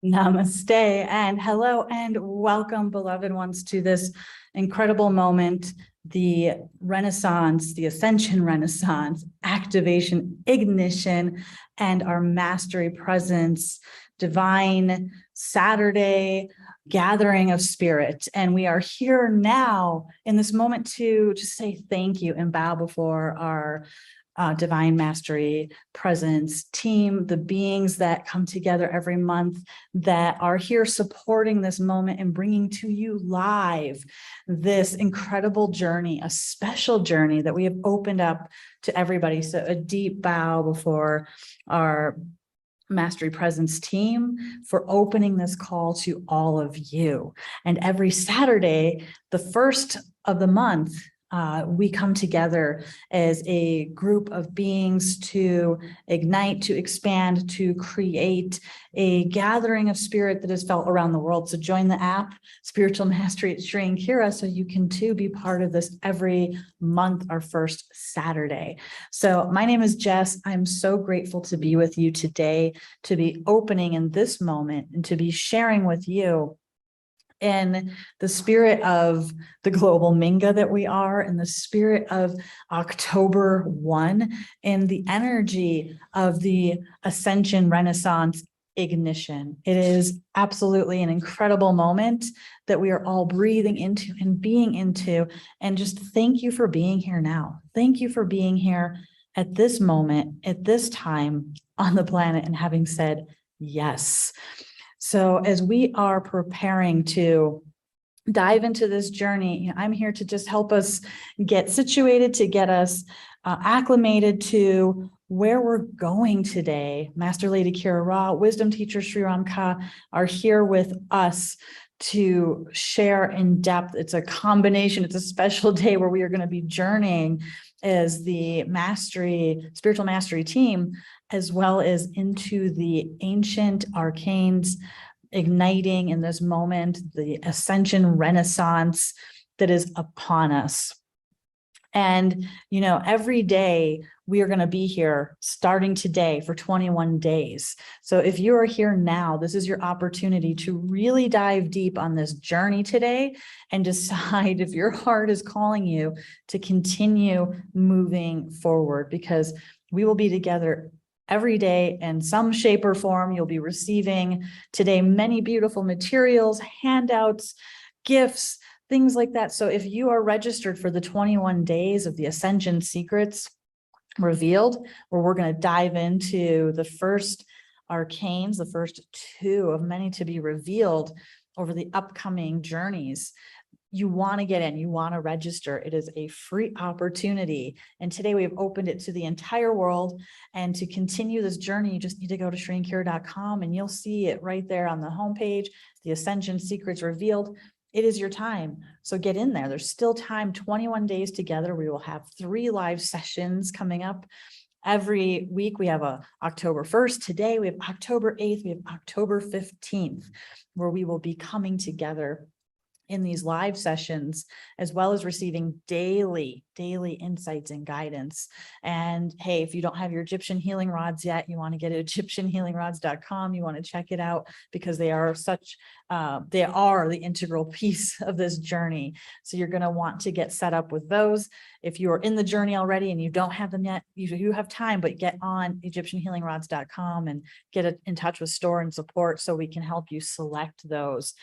Namaste and hello and welcome, beloved ones, to this incredible moment, the Renaissance, the Ascension Renaissance, activation, ignition, and our Mastery Presence, divine Saturday gathering of spirit. And we are here now in this moment to just say thank you and bow before our Divine Mastery Presence team, the beings that come together every month that are here supporting this moment and bringing to you live this incredible journey, a special journey that we have opened up to everybody. So a deep bow before our Mastery Presence team for opening this call to all of you. And every Saturday, the first of the month, we come together as a group of beings to ignite, to expand, to create a gathering of spirit that is felt around the world. So join the app, Spiritual Mastery at Sri Kira, so you can too be part of this every month, our first Saturday. So my name is Jess. I'm so grateful to be with you today, to be opening in this moment and to be sharing with you in the spirit of the global Minga that we are, in the spirit of October 1, in the energy of the Ascension Renaissance ignition. It is absolutely an incredible moment that we are all breathing into and being into. And just thank you for being here now. Thank you for being here at this moment, at this time on the planet, and having said yes. So as we are preparing to dive into this journey, I'm here to just help us get situated, to get us acclimated to where we're going today. Master Lady Kira Ra, Wisdom Teacher Sri Ramka are here with us to share in depth. It's a combination, it's a special day where we are going to be journeying as the spiritual mastery team, as well as into the ancient arcanes, igniting in this moment, the Ascension Renaissance that is upon us. And, every day we are going to be here starting today for 21 days. So if you are here now, this is your opportunity to really dive deep on this journey today and decide if your heart is calling you to continue moving forward, because we will be together every day in some shape or form. You'll be receiving today many beautiful materials, handouts, gifts, things like that. So if you are registered for the 21 days of the Ascension Secrets Revealed, where we're going to dive into the first arcanes, the first two of many to be revealed over the upcoming journeys, you want to get in, you want to register. It is a free opportunity. And today we have opened it to the entire world. And to continue this journey, you just need to go to shrinkira.com and you'll see it right there on the homepage, the Ascension Secrets Revealed. It is your time. So get in there. There's still time, 21 days together. We will have 3 live sessions coming up every week. We have October 1st. Today we have October 8th. We have October 15th, where we will be coming together in these live sessions, as well as receiving daily insights and guidance. And hey, if you don't have your Egyptian healing rods yet, you want to get at EgyptianHealingRods.com. You want to check it out because they are the integral piece of this journey. So you're going to want to get set up with those. If you are in the journey already and you don't have them yet, you have time, but get on EgyptianHealingRods.com and get in touch with Store and Support so we can help you select those.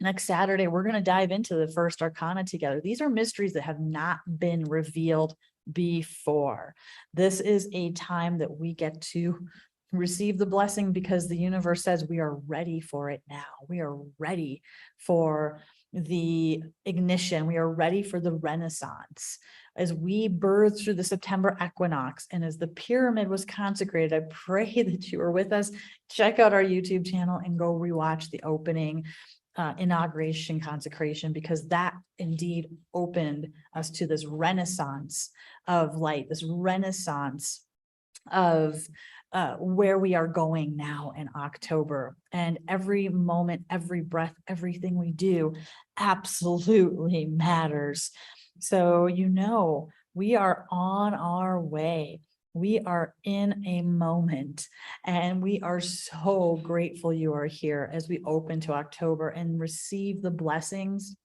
Next Saturday, we're going to dive into the first arcana together. These are mysteries that have not been revealed before. This is a time that we get to receive the blessing because the universe says we are ready for it now. We are ready for the ignition. We are ready for the Renaissance. As we birth through the September equinox and as the pyramid was consecrated, I pray that you are with us. Check out our YouTube channel and go rewatch the opening inauguration consecration, because that indeed opened us to this renaissance of light, this renaissance of where we are going now in October. And every moment, every breath, everything we do absolutely matters. So, we are on our way. We are in a moment, and we are so grateful you are here as we open to October and receive the blessings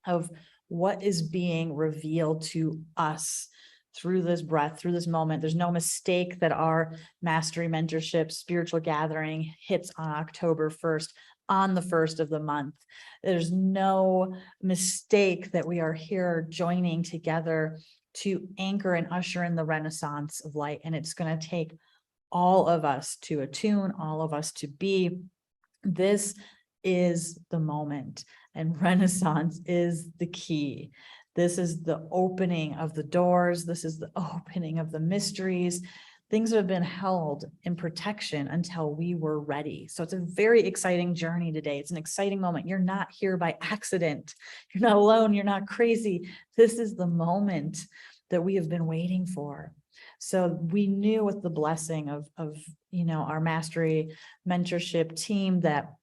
of what is being revealed to us through this breath, through this moment. There's no mistake that our mastery mentorship spiritual gathering hits on October 1st, on the first of the month. There's no mistake that we are here joining together to anchor and usher in the renaissance of light. And it's going to take all of us to attune, all of us to be. This is the moment, and renaissance is the key. This is the opening of the doors. This is the opening of the mysteries. Things have been held in protection until we were ready. So it's a very exciting journey today. It's an exciting moment. You're not here by accident. You're not alone. You're not crazy. This is the moment that we have been waiting for. So we knew with the blessing of our mastery mentorship team that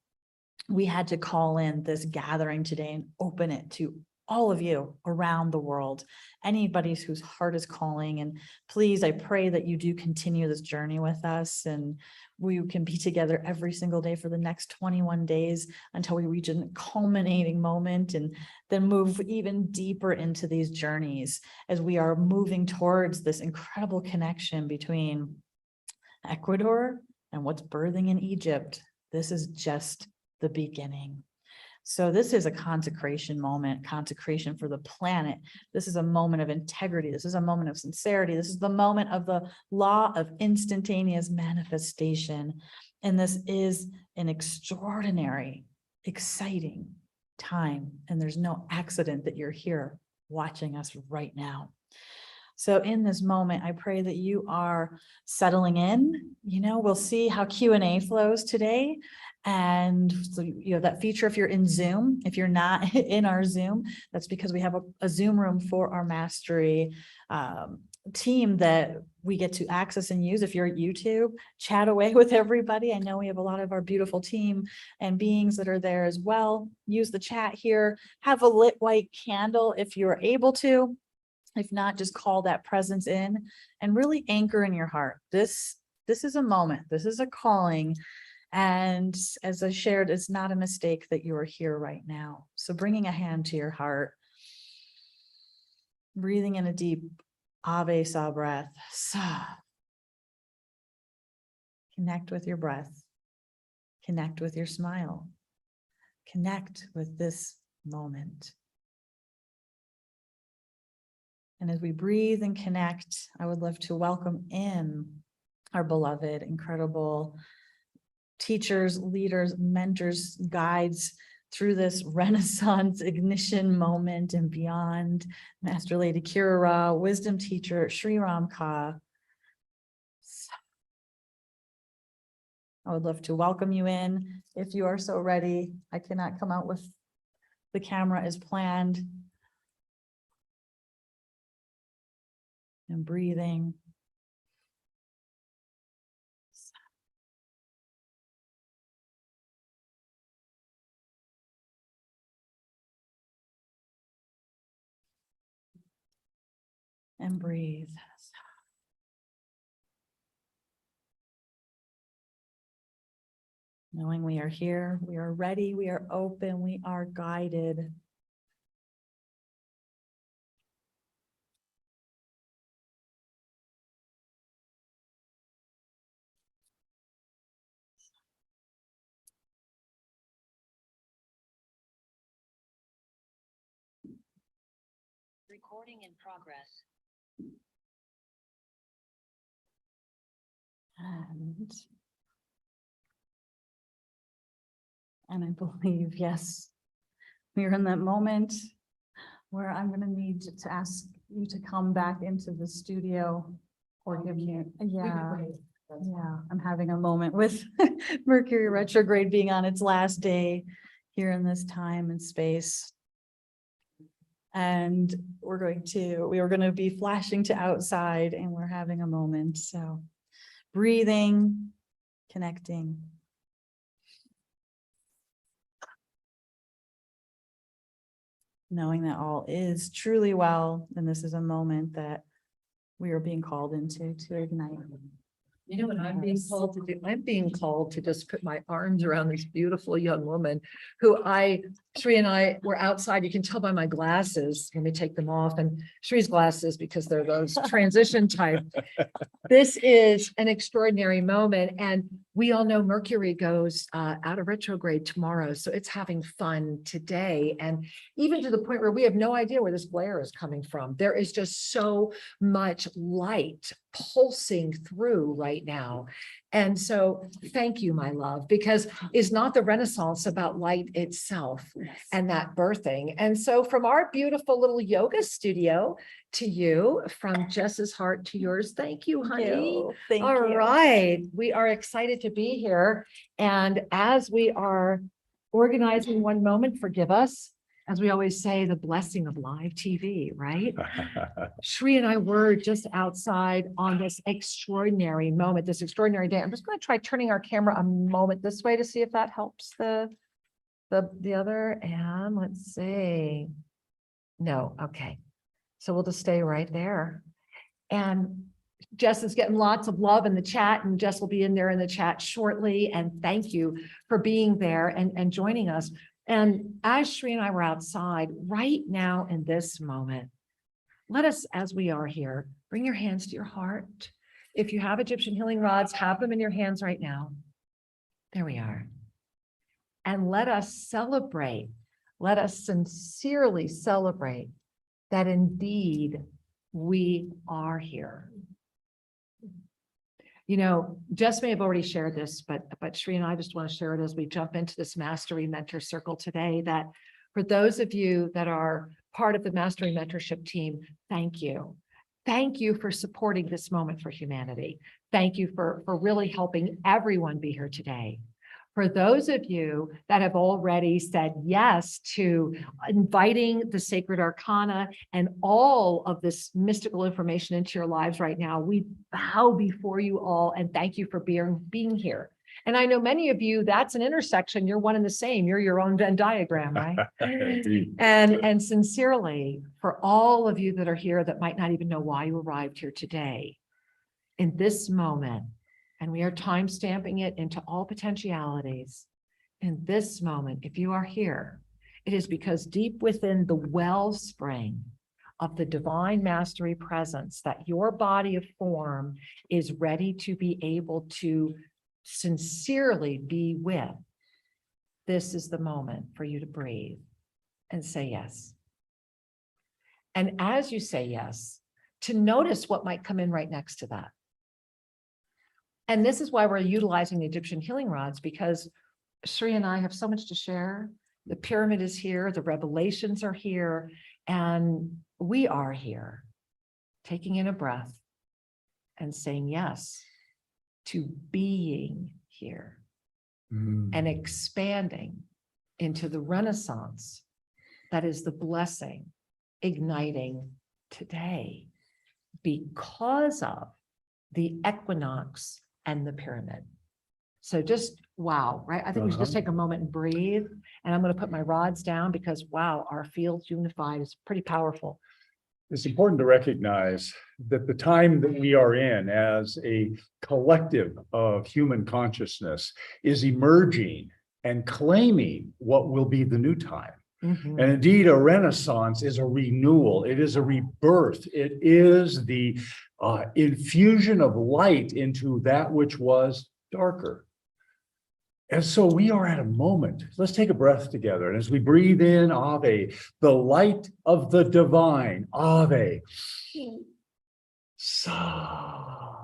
we had to call in this gathering today and open it to all of you around the world, anybody whose heart is calling. And please, I pray that you do continue this journey with us, and we can be together every single day for the next 21 days until we reach a culminating moment, and then move even deeper into these journeys as we are moving towards this incredible connection between Ecuador and what's birthing in Egypt. This is just the beginning. So this is a consecration moment, consecration for the planet. This is a moment of integrity. This is a moment of sincerity. This is the moment of the law of instantaneous manifestation. And this is an extraordinary, exciting time. And there's no accident that you're here watching us right now. So in this moment, I pray that you are settling in. We'll see how Q&A flows today. And so, that feature, if you're in Zoom, if you're not in our Zoom, that's because we have a Zoom room for our mastery team that we get to access and use. If you're at YouTube, chat away with everybody. I know we have a lot of our beautiful team and beings that are there as well. Use the chat here. Have a lit white candle if you're able to. If not, just call that presence in and really anchor in your heart. This is a moment. This is a calling. And as I shared, it's not a mistake that you are here right now. So bringing a hand to your heart, breathing in a deep Ave Sa breath. Sa. Connect with your breath. Connect with your smile. Connect with this moment. And as we breathe and connect, I would love to welcome in our beloved, incredible teachers, leaders, mentors, guides through this Renaissance ignition moment and beyond. Master Lady Kira Ra, wisdom teacher, Sri Ram Ka. I would love to welcome you in if you are so ready. I cannot come out with the camera as planned. And breathing. And breathe. Knowing we are here, we are ready, we are open, we are guided. Recording in progress. And I believe, yes, we are in that moment where I'm going to need to ask you to come back into the studio or give me, yeah, I'm having a moment with Mercury retrograde being on its last day here in this time and space. And we were going to be flashing to outside, and we're having a moment. So breathing, connecting. Knowing that all is truly well. And this is a moment that we are being called into to ignite. You know what I'm being called to do? I'm being called to just put my arms around this beautiful young woman who Sri and I were outside. You can tell by my glasses. Let me take them off. And Sri's glasses, because they're those transition type. This is an extraordinary moment. And we all know Mercury goes out of retrograde tomorrow. So it's having fun today. And even to the point where we have no idea where this glare is coming from. There is just so much light pulsing through right now. And so thank you, my love, because is not the Renaissance about light itself and that birthing? And so from our beautiful little yoga studio to you, from Jess's heart to yours, thank you, honey. Thank you. All right. We are excited to be here. And as we are organizing one moment, forgive us, as we always say, the blessing of live TV, right? Sri and I were just outside on this extraordinary moment, this extraordinary day. I'm just going to try turning our camera a moment this way to see if that helps the other. And let's see. No, okay. So we'll just stay right there. And Jess is getting lots of love in the chat, and Jess will be in there in the chat shortly. And thank you for being there and joining us. And as Sri and I were outside right now in this moment, let us, as we are here, bring your hands to your heart. If you have Egyptian healing rods, have them in your hands right now. There we are. And let us celebrate. Let us sincerely celebrate that indeed we are here. You know, Jess may have already shared this, but Sri and I just want to share it as we jump into this Mastery Mentor Circle today, that for those of you that are part of the Mastery Mentorship team, thank you. Thank you for supporting this moment for humanity. Thank you for really helping everyone be here today. For those of you that have already said yes to inviting the sacred arcana and all of this mystical information into your lives right now, we bow before you all and thank you for being here. And I know many of you, that's an intersection. You're one and the same. You're your own Venn diagram, right? and sincerely, for all of you that are here that might not even know why you arrived here today, in this moment, and we are time stamping it into all potentialities. In this moment, if you are here, it is because deep within the wellspring of the divine mastery presence that your body of form is ready to be able to sincerely be with. This is the moment for you to breathe and say yes. And as you say yes, to notice what might come in right next to that. And this is why we're utilizing the Egyptian healing rods, because Sri and I have so much to share. The pyramid is here, the revelations are here, and we are here, taking in a breath and saying yes to being here and expanding into the Renaissance that is the blessing igniting today because of the equinox and the pyramid. So just wow, right? I think we should just take a moment and breathe. And I'm going to put my rods down because wow, our fields unified is pretty powerful. It's important to recognize that the time that we are in as a collective of human consciousness is emerging and claiming what will be the new time. And indeed, a renaissance is a renewal. It is a rebirth. It is the infusion of light into that which was darker. And so we are at a moment. Let's take a breath together. And as we breathe in, Ave, the light of the divine, Ave. Sa.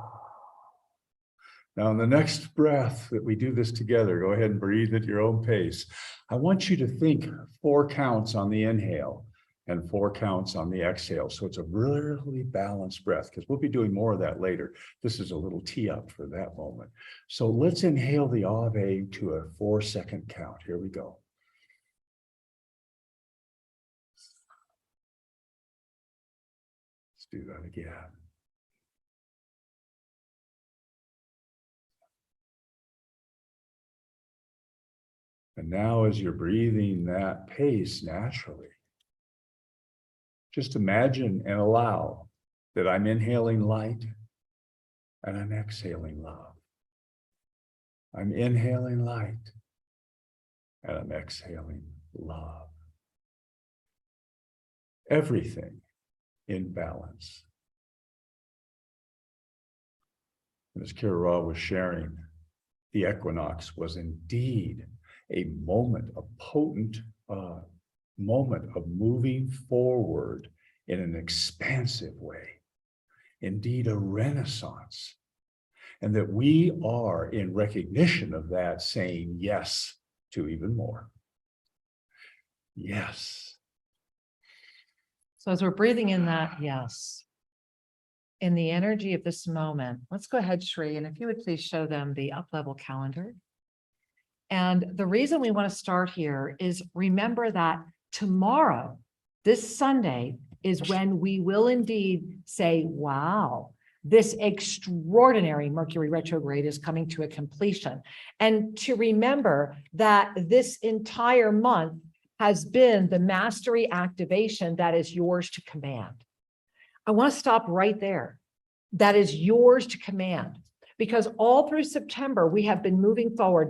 Now, in the next breath that we do this together, go ahead and breathe at your own pace. I want you to think 4 counts on the inhale and 4 counts on the exhale. So it's a really balanced breath, because we'll be doing more of that later. This is a little tee up for that moment. So let's inhale the Ave to a 4-second count. Here we go. Let's do that again. And now as you're breathing that pace naturally, just imagine and allow that I'm inhaling light and I'm exhaling love. I'm inhaling light and I'm exhaling love. Everything in balance. And as Kira Ra was sharing, the equinox was indeed a moment, a potent moment of moving forward in an expansive way. Indeed, a renaissance. And that we are, in recognition of that, saying yes to even more. Yes. So as we're breathing in that, yes, in the energy of this moment, let's go ahead, Shri, and if you would please show them the up-level calendar. And the reason we want to start here is remember that tomorrow, this Sunday, is when we will indeed say, wow, this extraordinary Mercury retrograde is coming to a completion. And to remember that this entire month has been the mastery activation that is yours to command. I want to stop right there. That is yours to command. Because all through September, we have been moving forward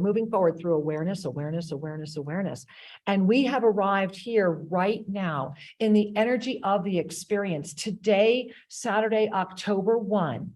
through awareness, awareness, awareness, awareness. And we have arrived here right now in the energy of the experience. Today, Saturday, October 1.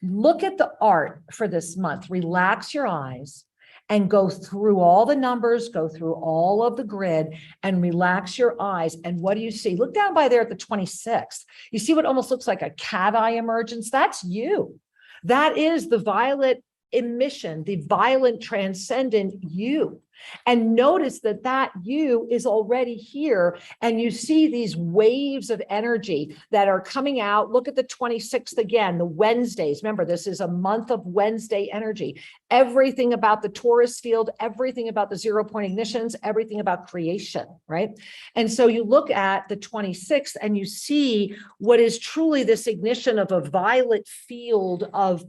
Look at the art for this month. Relax your eyes and go through all the numbers, go through all of the grid and relax your eyes. And what do you see? Look down by there at the 26th. You see what almost looks like a cat eye emergence? That's you. That is the violet emission, the violent transcendent you. And notice that that you is already here. And you see these waves of energy that are coming out. Look at the 26th again, the Wednesdays. Remember, this is a month of Wednesday energy. Everything about the Taurus field, everything about the 0-point ignitions, everything about creation, right? And so you look at the 26th and you see what is truly this ignition of a violet field of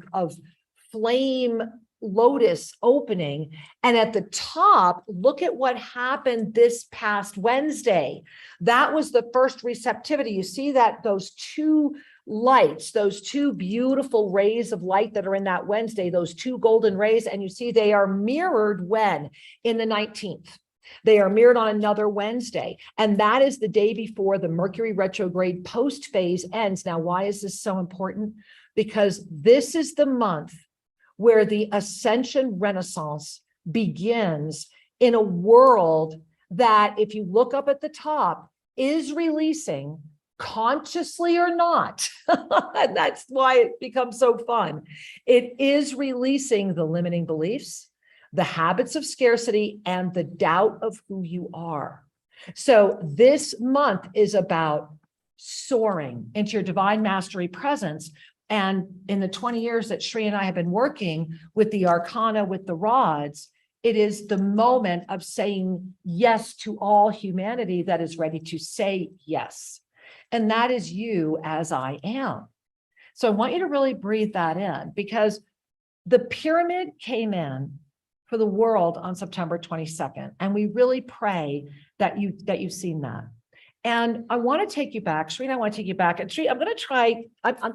flame lotus opening. And at the top, look at what happened this past Wednesday. That was the first receptivity. You see that those two lights, those two beautiful rays of light that are in that Wednesday, those two golden rays, and you see they are mirrored when? In the 19th. They are mirrored on another Wednesday. And that is the day before the Mercury retrograde post phase ends. Now, why is this so important? Because this is the month where the Ascension Renaissance begins in a world that, if you look up at the top, is releasing, consciously or not, and that's why it becomes so fun. It is releasing the limiting beliefs, the habits of scarcity, and the doubt of who you are. So this month is about soaring into your divine mastery presence. And in the 20 years that Shri and I have been working with the ARCANA, with the rods, it is the moment of saying yes to all humanity that is ready to say yes. And that is you as I am. So I want you to really breathe that in, because the pyramid came in for the world on September 22nd. And we really pray that you've seen that. And I want to take you back, Sri, I want to take you back. And Sri, I'm going to try,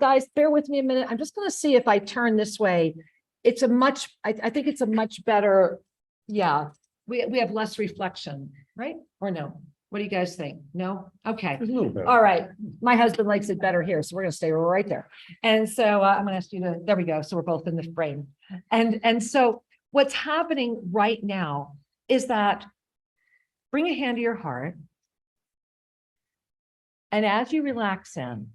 guys, bear with me a minute. I'm just going to see if I turn this way. It's a much, I think it's a much better, yeah, we have less reflection, right? Or no? What do you guys think? No? Okay. A little bit. All right. My husband likes it better here, so we're going to stay right there. And so I'm going to ask you to, there we go. So we're both in the frame. And so what's happening right now is that bring a hand to your heart. And as you relax in,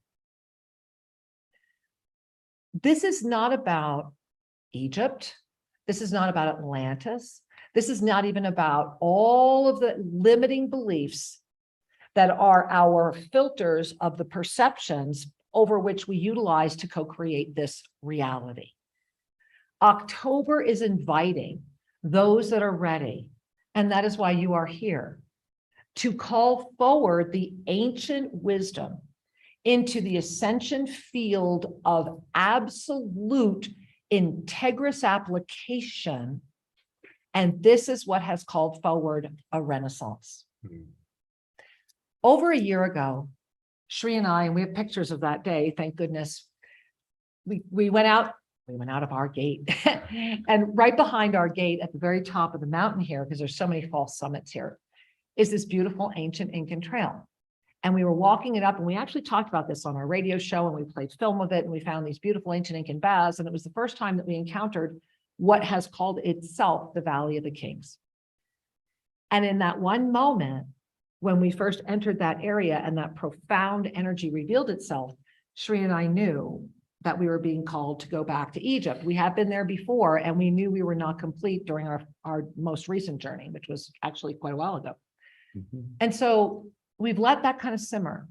this is not about Egypt. This is not about Atlantis. This is not even about all of the limiting beliefs that are our filters of the perceptions over which we utilize to co-create this reality. October is inviting those that are ready, and that is why you are here, to call forward the ancient wisdom into the ascension field of absolute integrous application. And this is what has called forward a renaissance. Over a year ago, Shri and I, and we have pictures of that day, thank goodness. We went out of our gate and right behind our gate at the very top of the mountain here, because there's so many false summits here, is this beautiful ancient Incan trail. And we were walking it up, and we actually talked about this on our radio show, and we played film of it, and we found these beautiful ancient Incan baths. And it was the first time that we encountered what has called itself the Valley of the Kings. And in that one moment, when we first entered that area and that profound energy revealed itself, Shri and I knew that we were being called to go back to Egypt. We had been there before, and we knew we were not complete during our most recent journey, which was actually quite a while ago. And so we've let that kind of simmer,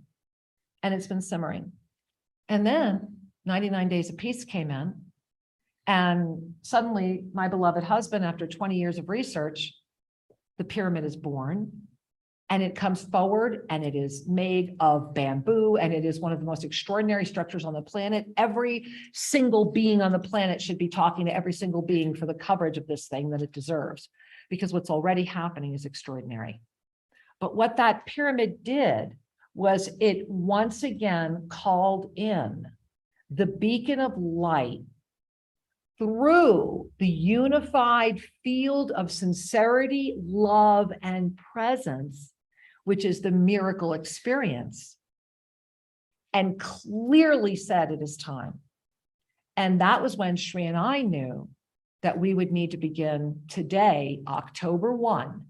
and it's been simmering. And then 99 Days of Peace came in, and suddenly my beloved husband, after 20 years of research, the pyramid is born. And it comes forward, and it is made of bamboo, and it is one of the most extraordinary structures on the planet. Every single being on the planet should be talking to every single being for the coverage of this thing that it deserves, because what's already happening is extraordinary. But what that pyramid did was it once again called in the beacon of light through the unified field of sincerity, love, and presence, which is the miracle experience, and clearly said it is time. And that was when Shri and I knew that we would need to begin today, October 1,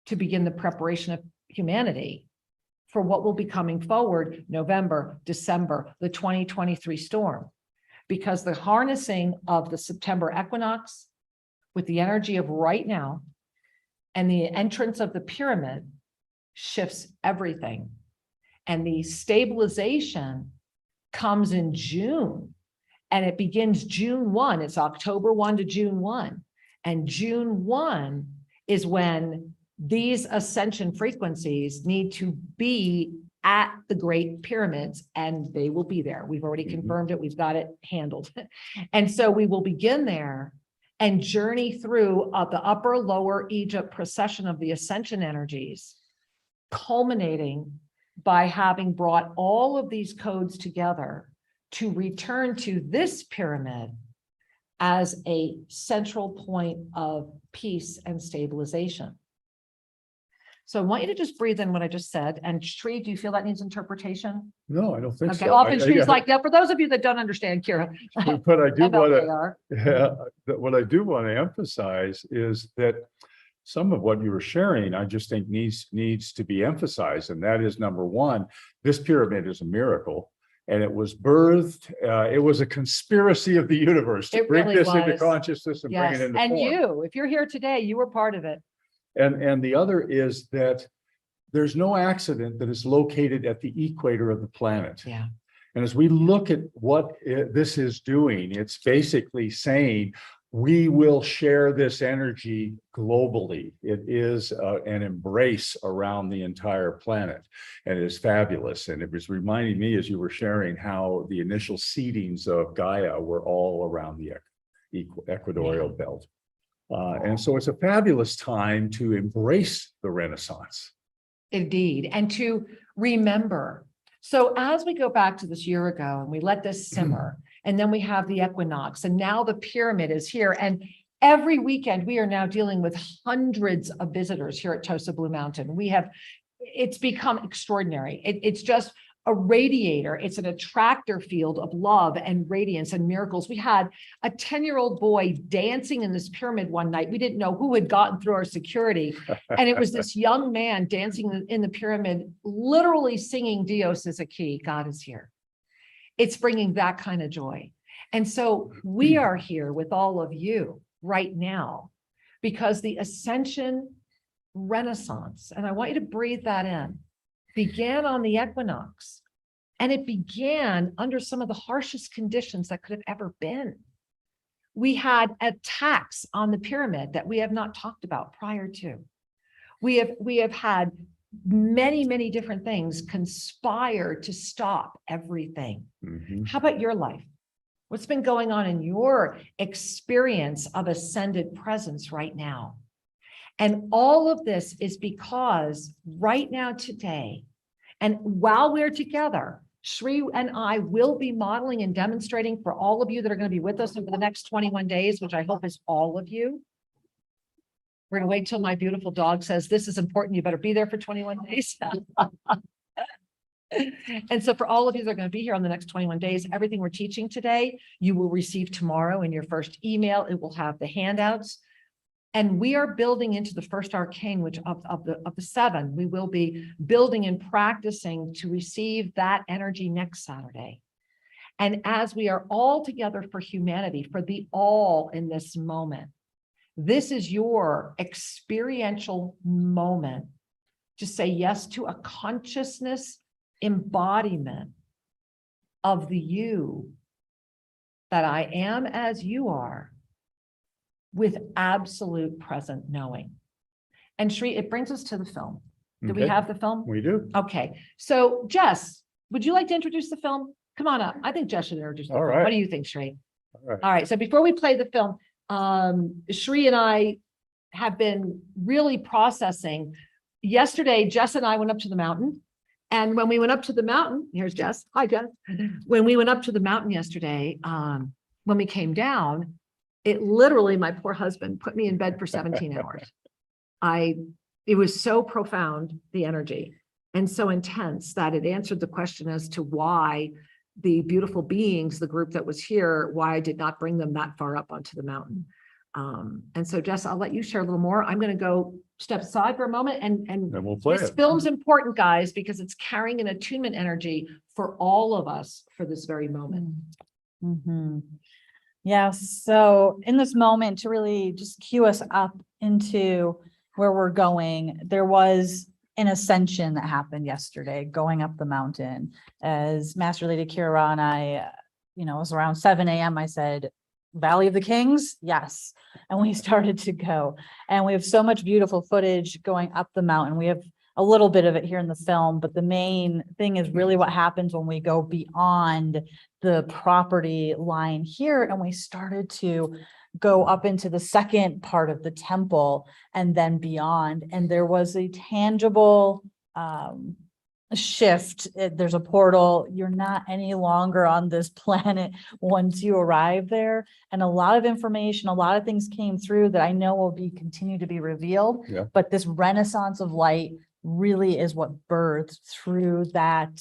to begin the preparation of humanity for what will be coming forward November, December, the 2023 storm. Because the harnessing of the September equinox with the energy of right now and the entrance of the pyramid shifts everything. And the stabilization comes in June, and it begins June 1. It's October 1 to June 1. And June 1 is when these ascension frequencies need to be at the Great Pyramids, and they will be there. We've already confirmed it. We've got it handled. And so we will begin there and journey through the upper lower Egypt procession of the ascension energies, culminating by having brought all of these codes together to return to this pyramid as a central point of peace and stabilization. So I want you to just breathe in what I just said. And Shri, do you feel that needs interpretation? No, I don't think Okay, so. often Shri's like, yeah, for those of you that don't understand, Kira. But I do want to, MLKR. what I do want to emphasize is that some of what you were sharing, I just think needs to be emphasized. And that is, number one, this pyramid is a miracle. And it was birthed, it was a conspiracy of the universe to It bring really this into was. consciousness and bring Yes, it into and form. you, if you're here today, you were part of it. And the other is that there's no accident that is located at the equator of the planet. Yeah. And as we look at what this is doing, it's basically saying we will share this energy globally. It is an embrace around the entire planet, and it is fabulous. And it was reminding me, as you were sharing, how the initial seedings of Gaia were all around the equatorial belt. And so it's a fabulous time to embrace the Renaissance. Indeed, and to remember. So as we go back to this year ago and we let this simmer, and then we have the equinox, and now the pyramid is here. And every weekend we are now dealing with hundreds of visitors here at Tosa Blue Mountain. It's become extraordinary. It's just a radiator. It's an attractor field of love and radiance and miracles. We had a 10-year-old boy dancing in this pyramid one night. We didn't know who had gotten through our security. And it was this young man dancing in the pyramid, literally singing Dios is a key, God is here. It's bringing that kind of joy. And so we are here with all of you right now because the Ascension Renaissance, and I want you to breathe that in, began on the equinox, and it began under some of the harshest conditions that could have ever been. We had attacks on the pyramid that we have not talked about prior to. We have had many different things conspire to stop everything. How about your life? What's been going on in your experience of ascended presence right now? And all of this is because right now, today, And while we're together, Shri and I will be modeling and demonstrating for all of you that are going to be with us over the next 21 days, which I hope is all of you. We're going to wait till my beautiful dog says, this is important. You better be there for 21 days. And so for all of you that are going to be here on the next 21 days, everything we're teaching today, you will receive tomorrow in your first email. It will have the handouts. And we are building into the first arcane, which of the 7, we will be building and practicing to receive that energy next Saturday. And as we are all together for humanity, for the all in this moment, this is your experiential moment to say yes to a consciousness embodiment of the you that I am as you are, with absolute present knowing. And Shri, it brings us to the film. Do we Okay. have the film? We do. Okay. So Jess, would you like to introduce the film? Come on up. I think Jess should introduce the All film. right. What do you think, Shri? All right. All right. So before we play the film, Shri and I have been really processing. Yesterday, Jess and I went up to the mountain. And when we went up to the mountain, here's Jess. Hi, Jess. When we went up to the mountain yesterday, when we came down, it literally, my poor husband put me in bed for 17 hours. It was so profound, the energy, and so intense that it answered the question as to why the beautiful beings, the group that was here, why I did not bring them that far up onto the mountain. And so Jess, I'll let you share a little more. I'm going to go step aside for a moment and Then we'll play this it. film's important, guys, because it's carrying an attunement energy for all of us for this very moment. Mhm. Yeah, so in this moment, to really just cue us up into where we're going, there was an ascension that happened yesterday, going up the mountain. As Master Lady Kira and I, it was around 7 a.m. I said, Valley of the Kings? Yes. And we started to go. And we have so much beautiful footage going up the mountain. We have a little bit of it here in the film, but the main thing is really what happens when we go beyond the property line here. And we started to go up into the second part of the temple and then beyond. And there was a tangible shift. There's a portal. You're not any longer on this planet once you arrive there. And a lot of information, a lot of things came through that I know will continue to be revealed. Yeah. But this renaissance of light really is what birthed through that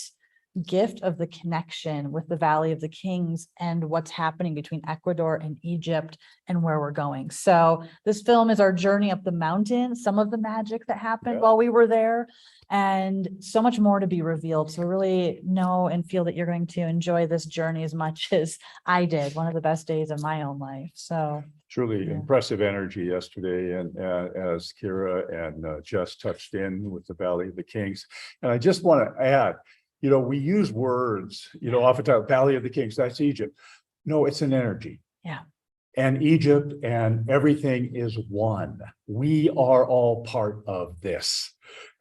gift of the connection with the Valley of the Kings and what's happening between Ecuador and Egypt and where we're going. So this film is our journey up the mountain, some of the magic that happened while we were there, and so much more to be revealed. So really know and feel that you're going to enjoy this journey as much as I did. One of the best days of my own life. So Truly Yeah. impressive energy yesterday, and as Kira and Jess touched in with the Valley of the Kings. And I just want to add, we use words, oftentimes Valley of the Kings, that's Egypt. No, it's an energy. Yeah. And Egypt and everything is one. We are all part of this.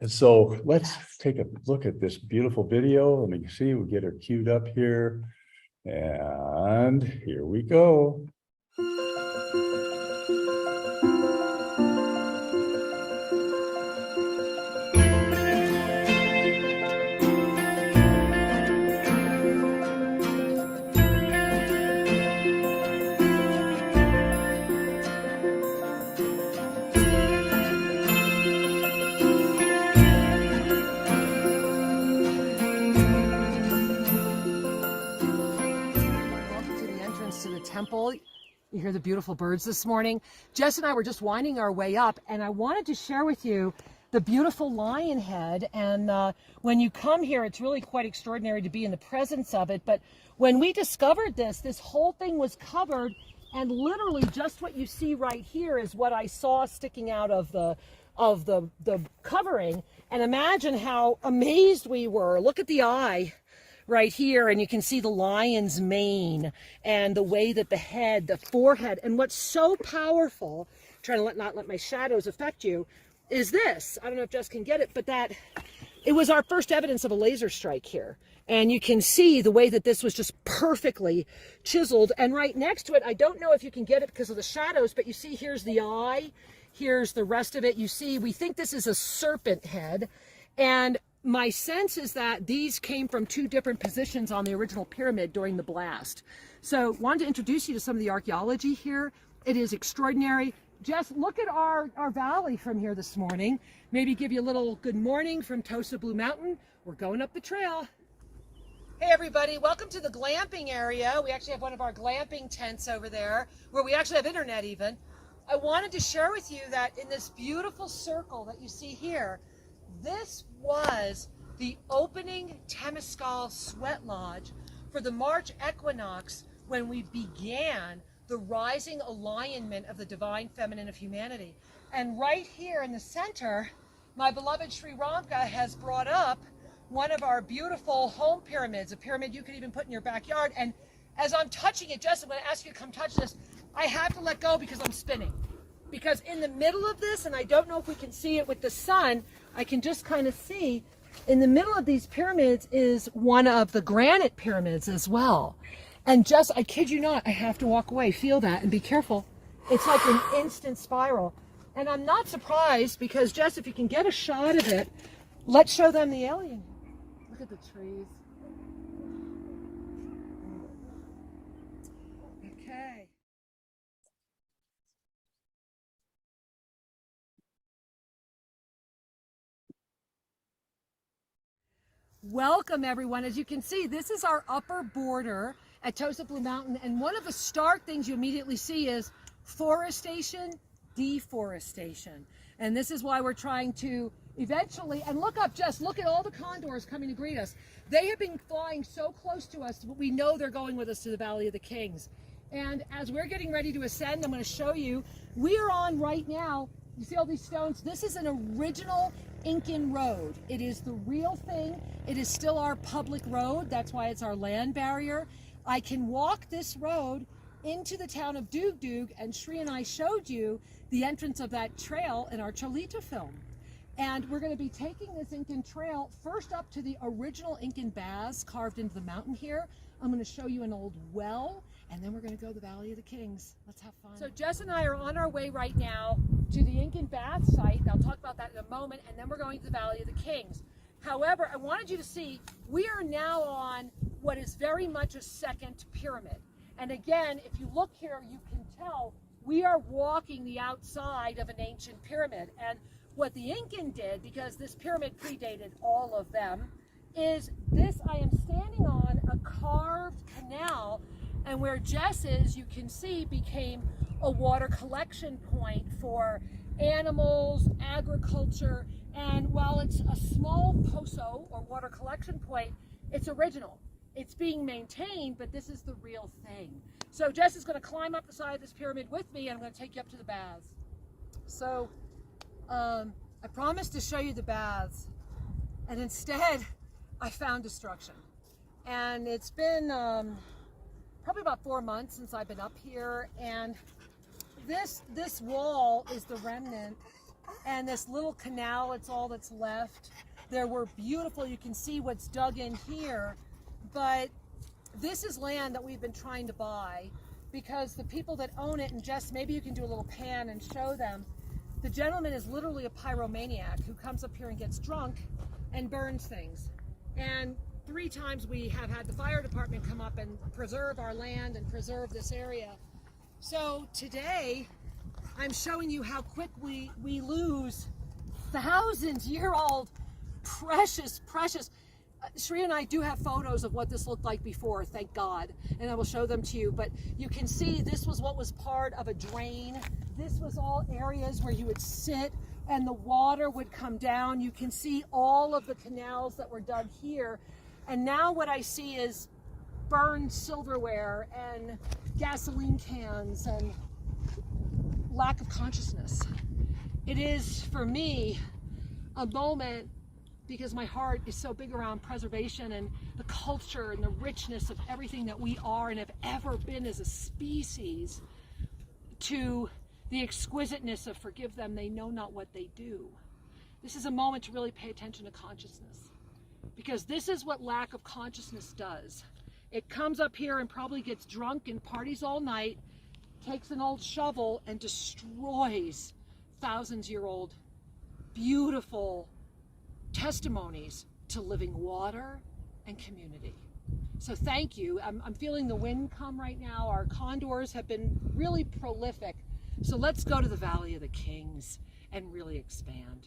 And so let's take a look at this beautiful video. Let me see, we'll get her queued up here. And here we go. Welcome to the entrance to the temple. You hear the beautiful birds this morning. Jess and I were just winding our way up, and I wanted to share with you the beautiful lion head. And when you come here, it's really quite extraordinary to be in the presence of it. But when we discovered this whole thing was covered, and literally just what you see right here is what I saw sticking out of the covering. And imagine how amazed we were. Look at the eye right here, and you can see the lion's mane and the way that the head, the forehead, and what's so powerful, trying to not let my shadows affect you, is this. I don't know if Jess can get it, but that it was our first evidence of a laser strike here. And you can see the way that this was just perfectly chiseled. And right next to it, I don't know if you can get it because of the shadows, but you see here's the eye, here's the rest of it. You see, we think this is a serpent head. And my sense is that these came from two different positions on the original pyramid during the blast. So wanted to introduce you to some of the archaeology here. It is extraordinary. Just look at our valley from here this morning. Maybe give you a little good morning from Tosa Blue Mountain. We're going up the trail. Hey everybody, welcome to the glamping area. We actually have one of our glamping tents over there where we actually have internet even. I wanted to share with you that in this beautiful circle that you see here, this was the opening Temescal sweat lodge for the March equinox when we began the rising alignment of the divine feminine of humanity. And right here in the center, my beloved Sri Ramka has brought up one of our beautiful home pyramids, a pyramid you could even put in your backyard. And as I'm touching it, Jess, I'm going to ask you to come touch this. I have to let go because I'm spinning. Because in the middle of this, and I don't know if we can see it with the sun, I can just kind of see in the middle of these pyramids is one of the granite pyramids as well. And just, I kid you not, I have to walk away, feel that, and be careful. It's like an instant spiral. And I'm not surprised because, Jess, if you can get a shot of it, let's show them the alien. Look at the trees. Okay. Welcome everyone. As you can see, this is our upper border at Tosa Blue Mountain, and one of the stark things you immediately see is forestation, deforestation. And this is why we're trying to eventually, and look up, just look at all the condors coming to greet us. They have been flying so close to us, but we know they're going with us to the Valley of the Kings. And as we're getting ready to ascend, I'm going to show you, we are on right now, you see all these stones? This is an original Incan road. It is the real thing. It is still our public road. That's why it's our land barrier. I can walk this road into the town of Dugdug, and Shri and I showed you the entrance of that trail in our Cholita film. And we're going to be taking this Incan trail first up to the original Incan baths carved into the mountain here. I'm going to show you an old well, and then we're going to go to the Valley of the Kings. Let's have fun. So Jess and I are on our way right now to the Incan bath site. I'll talk about that in a moment, and then we're going to the Valley of the Kings. However, I wanted you to see we are now on what is very much a second pyramid. And again, if you look here, you can tell we are walking the outside of an ancient pyramid. And what the Incan did, because this pyramid predated all of them, is this, I am standing on a carved canal, and where Jess is, you can see, became a water collection point for animals, agriculture, and while it's a small poso or water collection point, it's original. It's being maintained, but this is the real thing. So Jess is going to climb up the side of this pyramid with me, and I'm going to take you up to the baths. So I promised to show you the baths, and instead I found destruction. And it's been probably about 4 months since I've been up here, and this wall is the remnant, and this little canal, it's all that's left. There were beautiful, you can see what's dug in here, but this is land that we've been trying to buy because the people that own it, and Jess, maybe you can do a little pan and show them, the gentleman is literally a pyromaniac who comes up here and gets drunk and burns things. And 3 times we have had the fire department come up and preserve our land and preserve this area. So today, I'm showing you how quick we lose thousands-year-old precious. Shri and I do have photos of what this looked like before, thank God, and I will show them to you. But you can see this was what was part of a drain. This was all areas where you would sit and the water would come down. You can see all of the canals that were dug here. And now what I see is burned silverware and gasoline cans and lack of consciousness. It is, for me, a moment, because my heart is so big around preservation and the culture and the richness of everything that we are and have ever been as a species, to the exquisiteness of forgive them, they know not what they do. This is a moment to really pay attention to consciousness, because this is what lack of consciousness does. It comes up here and probably gets drunk and parties all night, takes an old shovel and destroys thousands-year-old beautiful testimonies to living water and community. So thank you. I'm feeling the wind come right now. Our condors have been really prolific. So let's go to the Valley of the Kings and really expand.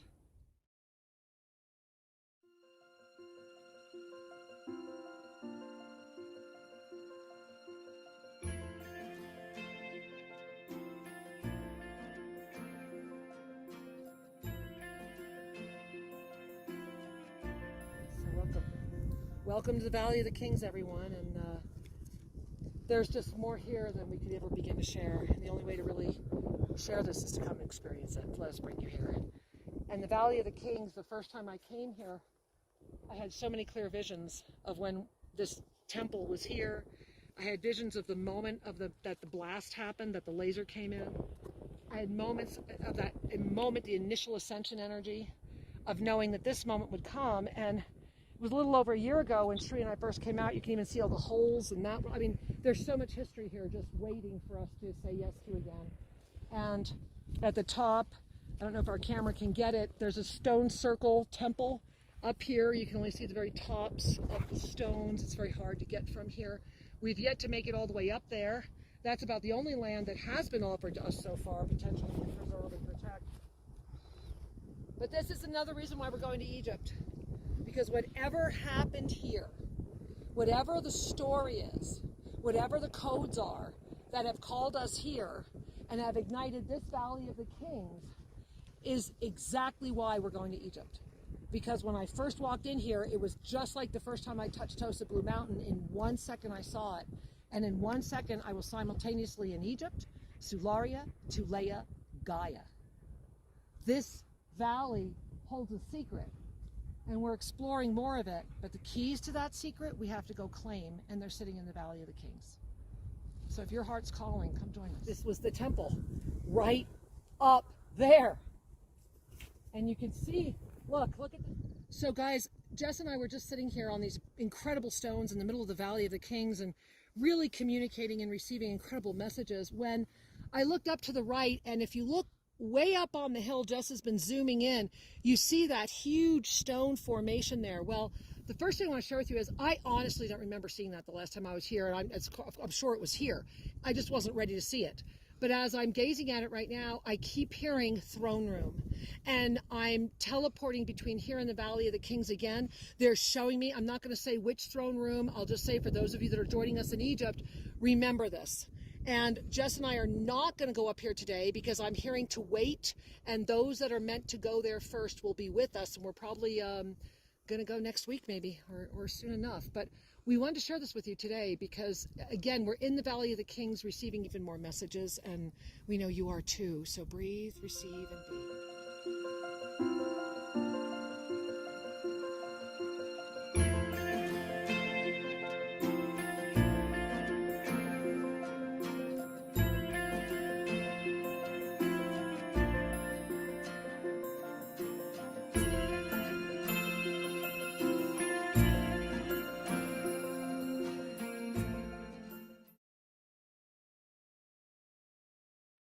Welcome to the Valley of the Kings, everyone. And there's just more here than we could ever begin to share. And the only way to really share this is to come and experience it. Let us bring you here. And the Valley of the Kings, the first time I came here, I had so many clear visions of when this temple was here. I had visions of the moment of that the blast happened, that the laser came in. I had moments of that moment, the initial ascension energy of knowing that this moment would come. And it was a little over a year ago when Sri and I first came out. You can even see all the holes and that. I mean, there's so much history here just waiting for us to say yes to again. And at the top, I don't know if our camera can get it, there's a stone circle temple up here. You can only see the very tops of the stones. It's very hard to get from here. We've yet to make it all the way up there. That's about the only land that has been offered to us so far, potentially to preserve and protect. But this is another reason why we're going to Egypt. Because whatever happened here, whatever the story is, whatever the codes are that have called us here and have ignited this Valley of the Kings is exactly why we're going to Egypt. Because when I first walked in here, it was just like the first time I touched toes at Blue Mountain. In 1 second I saw it. And in 1 second I was simultaneously in Egypt, Sularia, Tulea, Gaia. This valley holds a secret. And we're exploring more of it, but the keys to that secret we have to go claim, and they're sitting in the Valley of the Kings. So if your heart's calling, come join us. This was the temple right up there. And you can see, look at this. So guys, Jess and I were just sitting here on these incredible stones in the middle of the Valley of the Kings and really communicating and receiving incredible messages when I looked up to the right, and if you look way up on the hill, Jess has been zooming in, you see that huge stone formation there. Well, the first thing I want to share with you is I honestly don't remember seeing that the last time I was here, and I'm sure it was here. I just wasn't ready to see it. But as I'm gazing at it right now, I keep hearing throne room, and I'm teleporting between here and the Valley of the Kings again. They're showing me, I'm not going to say which throne room, I'll just say for those of you that are joining us in Egypt, remember this. And Jess and I are not going to go up here today because I'm hearing to wait, and those that are meant to go there first will be with us, and we're probably going to go next week maybe, or soon enough. But we wanted to share this with you today because, again, we're in the Valley of the Kings receiving even more messages, and we know you are too. So breathe, receive, and be.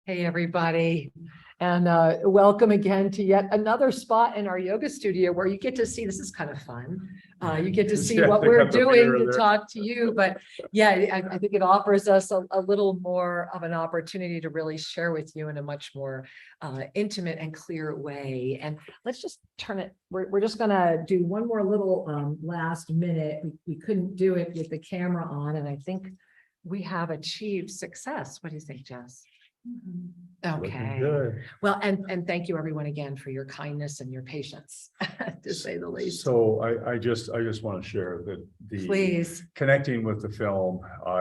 Hey, everybody, and welcome again to yet another spot in our yoga studio where you get to see, this is kind of fun. You get to see what we're doing to talk to you, but yeah, I think it offers us a little more of an opportunity to really share with you in a much more intimate and clear way. And let's just turn it, we're just gonna do one more little last minute. We couldn't do it with the camera on, and I think we have achieved success. What do you think, Jess? Okay. Good. Well, and thank you everyone again for your kindness and your patience, to say the least. So I just want to share that Please. Connecting with the film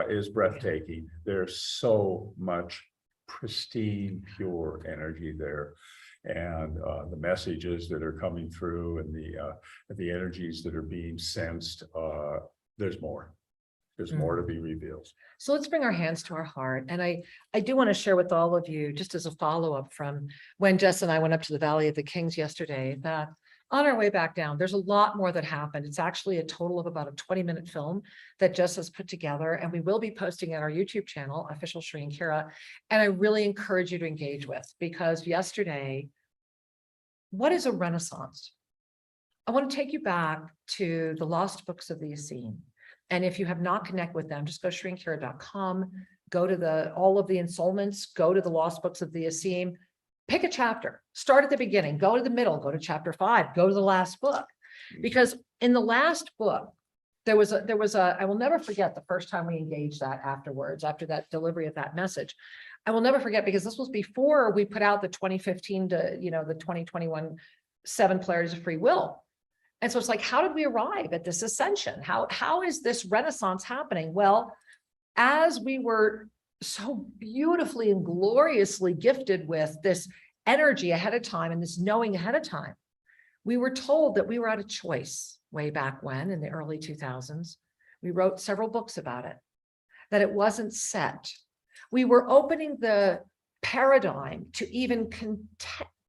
is breathtaking. There's so much pristine, pure energy there. And the messages that are coming through and the energies that are being sensed, there's more. There's more to be revealed. So let's bring our hands to our heart. And I do want to share with all of you, just as a follow-up from when Jess and I went up to the Valley of the Kings yesterday, that on our way back down, there's a lot more that happened. It's actually a total of about a 20-minute film that Jess has put together, and we will be posting at our YouTube channel, Official Sri and Kira. And I really encourage you to engage with, because yesterday, what is a renaissance? I want to take you back to the Lost Books of the Essene. And if you have not connected with them, just go to shrinkira.com, go to all of the ensoulments, go to the Lost Books of the Essene, pick a chapter, start at the beginning, go to the middle, go to chapter 5, go to the last book. Because in the last book, there was a, I will never forget the first time we engaged that afterwards, after that delivery of that message. I will never forget, because this was before we put out the 2015 to, the 2021 7 Polarities of Free Will. And so it's like, how did we arrive at this ascension? How is this renaissance happening? Well, as we were so beautifully and gloriously gifted with this energy ahead of time and this knowing ahead of time, we were told that we were at a choice way back when, in the early 2000s. We wrote several books about it, that it wasn't set. We were opening the paradigm to even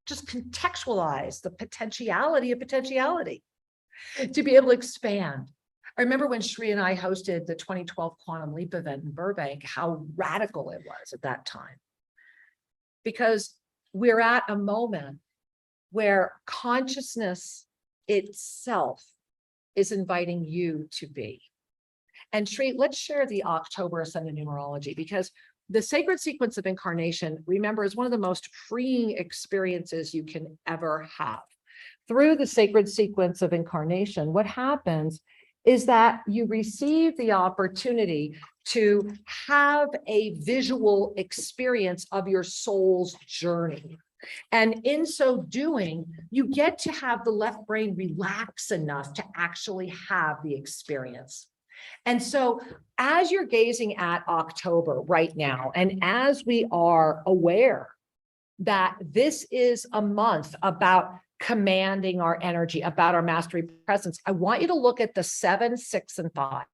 just contextualize the potentiality of potentiality, to be able to expand. I remember when Shri and I hosted the 2012 Quantum Leap event in Burbank, how radical it was at that time. Because we're at a moment where consciousness itself is inviting you to be. And Shri, let's share the October Ascendant numerology, because the sacred sequence of incarnation, remember, is one of the most freeing experiences you can ever have. Through the sacred sequence of incarnation, what happens is that you receive the opportunity to have a visual experience of your soul's journey. And in so doing, you get to have the left brain relax enough to actually have the experience. And so as you're gazing at October right now, and as we are aware that this is a month about commanding our energy, about our mastery presence, I want you to look at the 7, 6, and 5.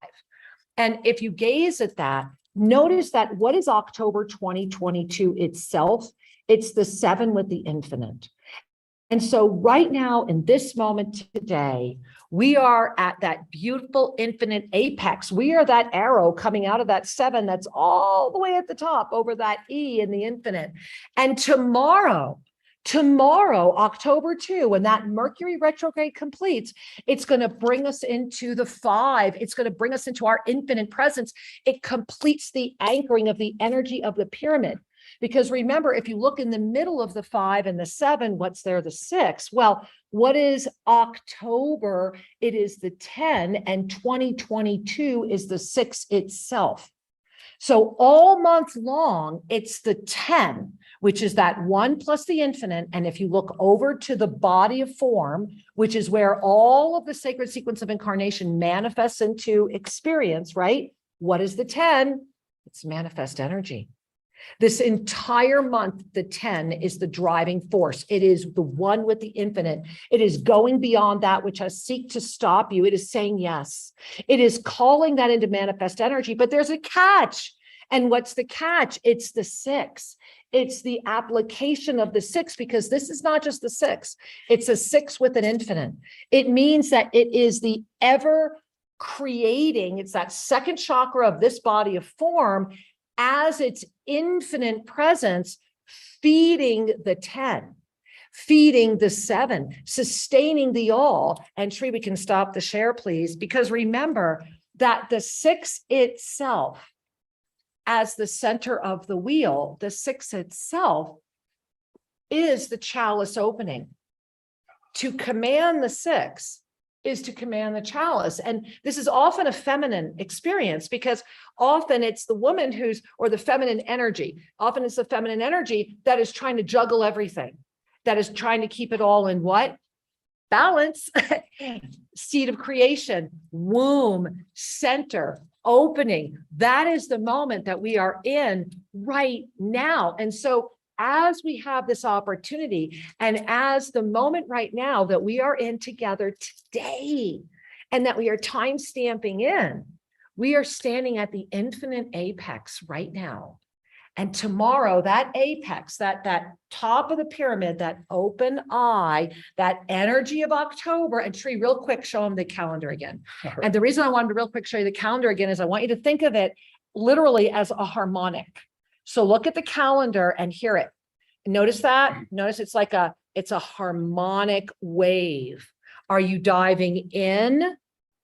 And if you gaze at that, notice that what is October 2022 itself? It's the 7 with the infinite. And so right now, in this moment today, we are at that beautiful infinite apex. We are that arrow coming out of that 7 that's all the way at the top over that E in the infinite. And tomorrow, October 2, when that Mercury retrograde completes, it's going to bring us into the 5. It's going to bring us into our infinite presence. It completes the anchoring of the energy of the pyramid. Because remember, if you look in the middle of the 5 and the 7, what's there? The 6. Well, what is October? It is the 10, and 2022 is the 6 itself. So all month long, it's the 10, which is that 1 plus the infinite. And if you look over to the body of form, which is where all of the sacred sequence of incarnation manifests into experience, right? What is the 10? It's manifest energy. This entire month, the 10 is the driving force. It is the 1 with the infinite. It is going beyond that which has seek to stop you. It is saying yes. It is calling that into manifest energy, but there's a catch. And what's the catch? It's the 6. It's the application of the 6, because this is not just the 6. It's a 6 with an infinite. It means that it is the ever creating. It's that second chakra of this body of form, as its infinite presence, feeding the 10, feeding the 7, sustaining the all. And Shri, we can stop the share, please, because remember that the 6 itself, as the center of the wheel, the 6 itself is the chalice opening. To command the 6 is to command the chalice. And this is often a feminine experience, because often it's the woman or the feminine energy. Often it's the feminine energy that is trying to juggle everything, that is trying to keep it all in what? Balance. Seed of creation, womb, center, opening. That is the moment that we are in right now. And so as we have this opportunity, and as the moment right now that we are in together today, and that we are time stamping in, we are standing at the infinite apex right now. And tomorrow, that apex, that top of the pyramid, that open eye, that energy of October, and Shri, real quick, show them the calendar again. Right. And the reason I wanted to real quick show you the calendar again is I want you to think of it literally as a harmonic. So look at the calendar and hear it. Notice that? Notice it's a harmonic wave Are you diving in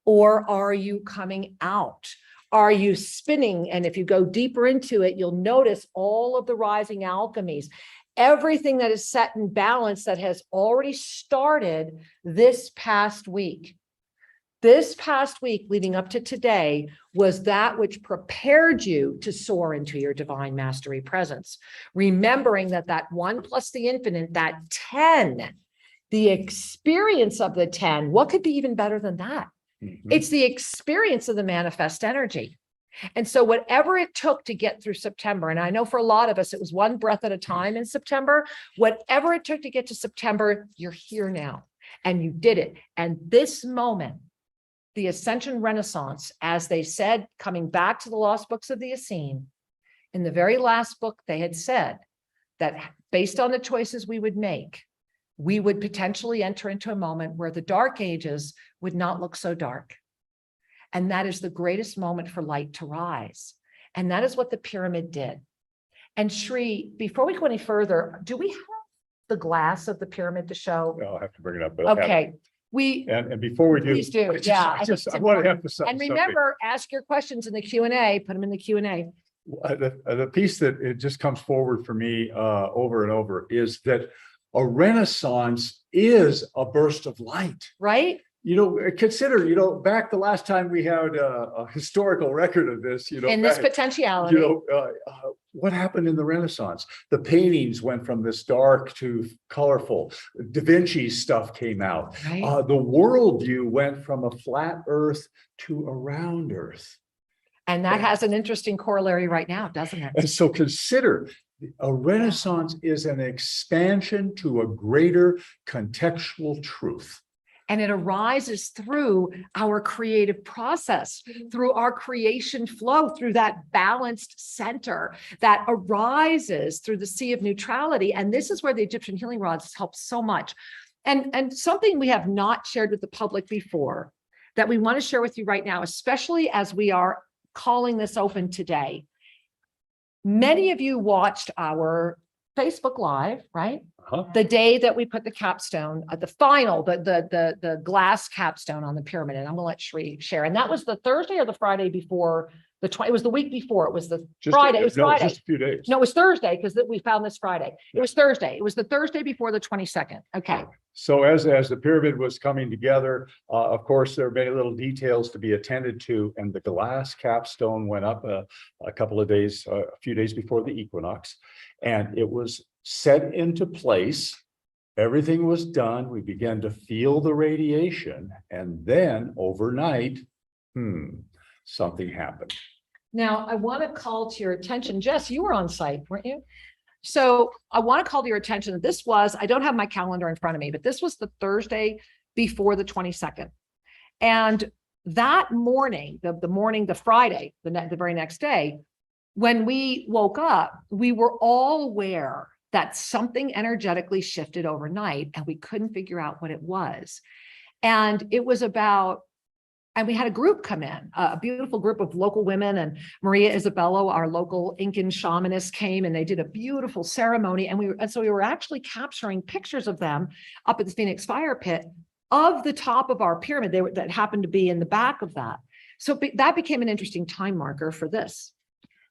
or are you coming out? Are you spinning? And if you go deeper into it, you'll notice all of the rising alchemies, everything that is set in balance that has already started this past week. This past week leading up to today was that which prepared you to soar into your divine mastery presence. Remembering that that 1 plus the infinite, that 10, the experience of the 10, what could be even better than that? It's the experience of the manifest energy. And so whatever it took to get through September, and I know for a lot of us, it was one breath at a time in September, whatever it took to get to September, you're here now and you did it. And this moment, the Ascension Renaissance, as they said, coming back to the lost books of the Essene, in the very last book, they had said that based on the choices we would make, we would potentially enter into a moment where the dark ages would not look so dark. And that is the greatest moment for light to rise. And that is what the pyramid did. And Shri, before we go any further, do we have the glass of the pyramid to show? I'll have to bring it up. But Okay. and before we do, Please do. Yeah. I want to emphasize And remember, ask your questions in the Q&A, put them in the Q&A. the piece that it just comes forward for me over and over is that a renaissance is a burst of light. Right? Consider, back the last time we had a historical record of this, In this potentiality. what happened in the Renaissance? The paintings went from this dark to colorful. Da Vinci's stuff came out. Right. The worldview went from a flat earth to a round earth. And that has an interesting corollary right now, doesn't it? And so consider a renaissance is an expansion to a greater contextual truth. And it arises through our creative process, through our creation flow, through that balanced center that arises through the sea of neutrality. And this is where the Egyptian healing rods help so much. And something we have not shared with the public before that we want to share with you right now, especially as we are calling this open today. Many of you watched our Facebook Live, right? The day that we put the capstone, the final, the glass capstone on the pyramid, and I'm gonna let Shri share. And that was the Thursday or the Friday before the 20. It was the week before. It was the Friday. It was Friday. Just a few days. No, it was Thursday because we found this Friday. It was Thursday. It was the Thursday before the 22nd. Okay. So as the pyramid was coming together, of course, there are many little details to be attended to, and the glass capstone went up a few days before the equinox, and it was set into place. Everything was done. We began to feel the radiation, and then overnight, something happened. Now, I want to call to your attention, Jess, you were on site, weren't you? So I want to call to your attention that this was, I don't have my calendar in front of me, but this was the Thursday before the 22nd. And that morning, the Friday, the very next day, when we woke up, we were all aware that something energetically shifted overnight and we couldn't figure out what it was. And it was about, and we had a group come in, a beautiful group of local women, and Maria Isabello, our local Incan shamanist, came and they did a beautiful ceremony. And so we were actually capturing pictures of them up at the Phoenix Fire Pit of the top of our pyramid that happened to be in the back of that. So that became an interesting time marker for this.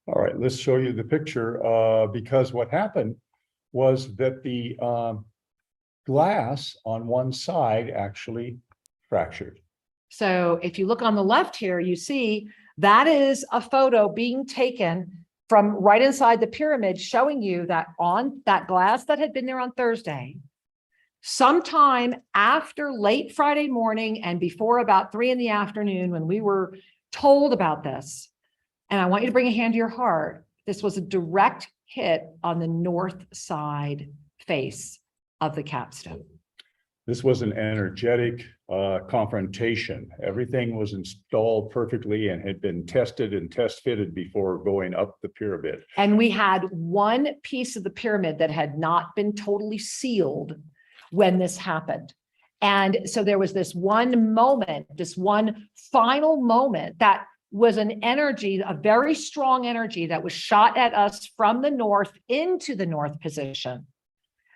All right, let's show you the picture because what happened was that the glass on one side actually fractured. So if you look on the left here, you see that is a photo being taken from right inside the pyramid, showing you that on that glass that had been there on Thursday, sometime after late Friday morning and before about 3 p.m, when we were told about this, and I want you to bring a hand to your heart, this was a direct hit on the north side face of the capstone. This was an energetic confrontation. Everything was installed perfectly and had been tested and test fitted before going up the pyramid. And we had one piece of the pyramid that had not been totally sealed when this happened. And so there was this one moment, this one final moment that was an energy, a very strong energy that was shot at us from the north into the north position.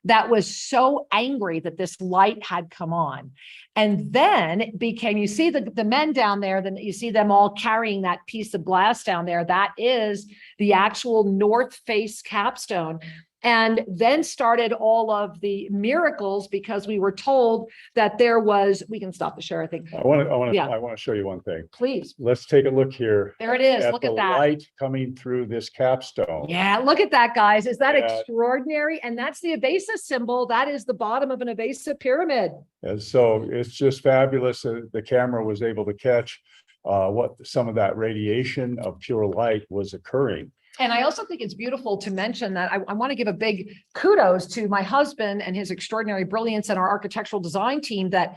that was so angry that this light had come on. And then it became, you see the men down there, then you see them all carrying that piece of glass down there. That is the actual north face capstone. And then started all of the miracles, because we were told that there was, we can stop the share, I think. I want Yeah. to show you one thing. Please. Let's take a look here. There it is. Look the at that. light coming through this capstone. Yeah, look at that, guys. Is that Yeah. extraordinary? And that's the Avesa symbol. That is the bottom of an Avesa pyramid. And so it's just fabulous that the camera was able to catch what some of that radiation of pure light was occurring. And I also think it's beautiful to mention that I want to give a big kudos to my husband and his extraordinary brilliance and our architectural design team, that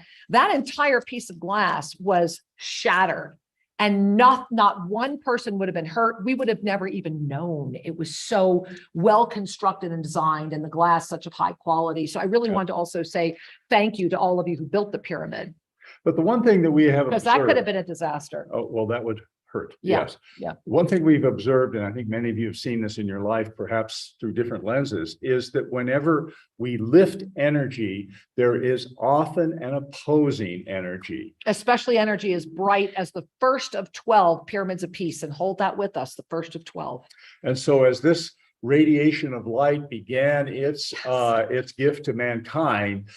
entire piece of glass was shattered and not one person would have been hurt. We would have never even known. It was so well constructed and designed, and the glass such of high quality. So I really wanted to also say thank you to all of you who built the pyramid. But the one thing that we have Because that could have been a disaster. Oh, well, that would hurt. Yeah, Yes. yeah. One thing we've observed, and I think many of you have seen this in your life, perhaps through different lenses, is that whenever we lift energy, there is often an opposing energy. Especially energy as bright as the first of 12 pyramids of peace, and hold that with us, the first of 12. And so as this radiation of light began its gift to mankind,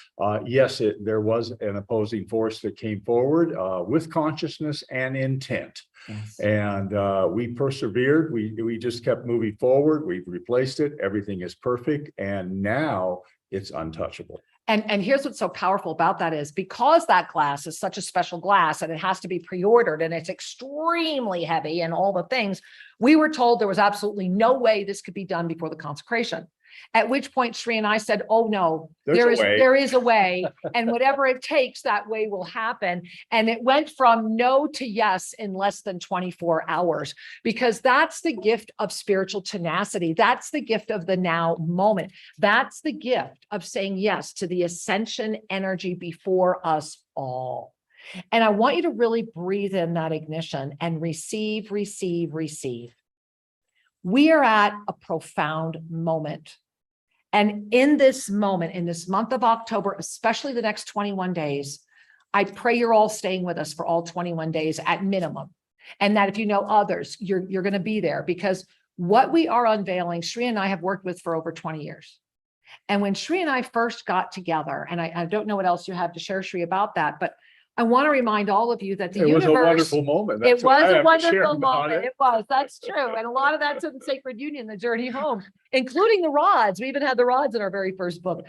yes, there was an opposing force that came forward with consciousness and intent. Yes. And we persevered. We just kept moving forward. We've replaced it. Everything is perfect. And now it's untouchable. And here's what's so powerful about that is, because that glass is such a special glass and it has to be pre-ordered and it's extremely heavy and all the things, we were told there was absolutely no way this could be done before the consecration. At which point Sri and I said, oh no, there is a way, and whatever it takes, that way will happen. And it went from no to yes in less than 24 hours, because that's the gift of spiritual tenacity. That's the gift of the now moment. That's the gift of saying yes to the ascension energy before us all. And I want you to really breathe in that ignition and receive, receive, receive. We are at a profound moment. And in this moment, in this month of October, especially the next 21 days, I pray you're all staying with us for all 21 days at minimum. And that if you know others, you're going to be there, because what we are unveiling, Sri and I have worked with for over 20 years. And when Sri and I first got together, and I don't know what else you have to share, Sri, about that, but I want to remind all of you that the universe. It was a wonderful moment. It was a wonderful moment. It was. That's true. And a lot of that's in Sacred Union, the journey home, including the rods. We even had the rods in our very first book.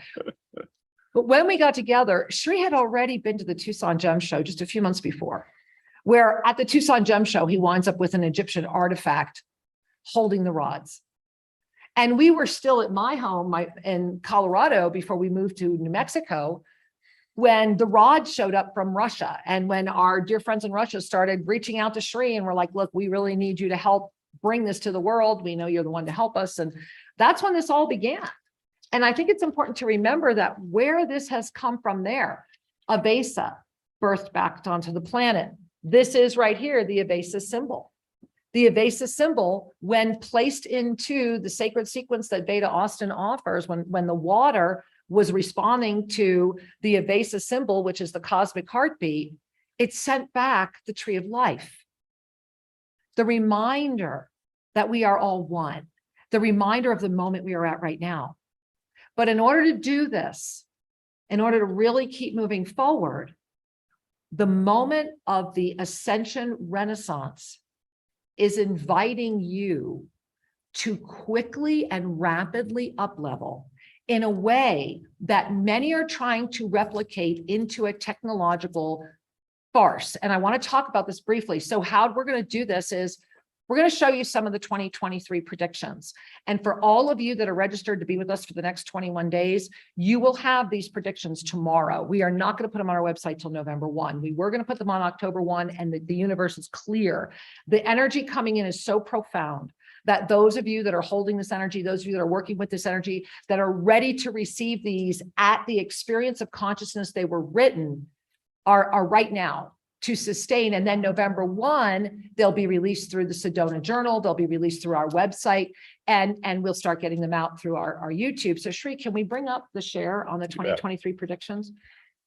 But when we got together, Sri had already been to the Tucson Gem Show just a few months before, where at the Tucson Gem Show, he winds up with an Egyptian artifact holding the rods. And we were still at my home in Colorado before we moved to New Mexico, when the rod showed up from Russia, and when our dear friends in Russia started reaching out to Sri and were like, look, we really need you to help bring this to the world. We know you're the one to help us. And that's when this all began. And I think it's important to remember that where this has come from there, Avesa birthed back onto the planet. This is right here, the Avesa symbol. The Avesa symbol, when placed into the sacred sequence that Beta Austin offers, when the water was responding to the Avesa symbol, which is the cosmic heartbeat, it sent back the tree of life. The reminder that we are all one, the reminder of the moment we are at right now. But in order to do this, in order to really keep moving forward, the moment of the Ascension Renaissance is inviting you to quickly and rapidly up-level in a way that many are trying to replicate into a technological farce. And I want to talk about this briefly. So how we're going to do this is we're going to show you some of the 2023 predictions. And for all of you that are registered to be with us for the next 21 days, you will have these predictions tomorrow. We are not going to put them on our website till November 1. We were going to put them on October 1, and the universe is clear. The energy coming in is so profound that those of you that are holding this energy, those of you that are working with this energy, that are ready to receive these at the experience of consciousness they were written, are right now. to sustain. And then November 1, they'll be released through the Sedona Journal. They'll be released through our website, and we'll start getting them out through our YouTube. So Shri, can we bring up the share on the 2023 predictions?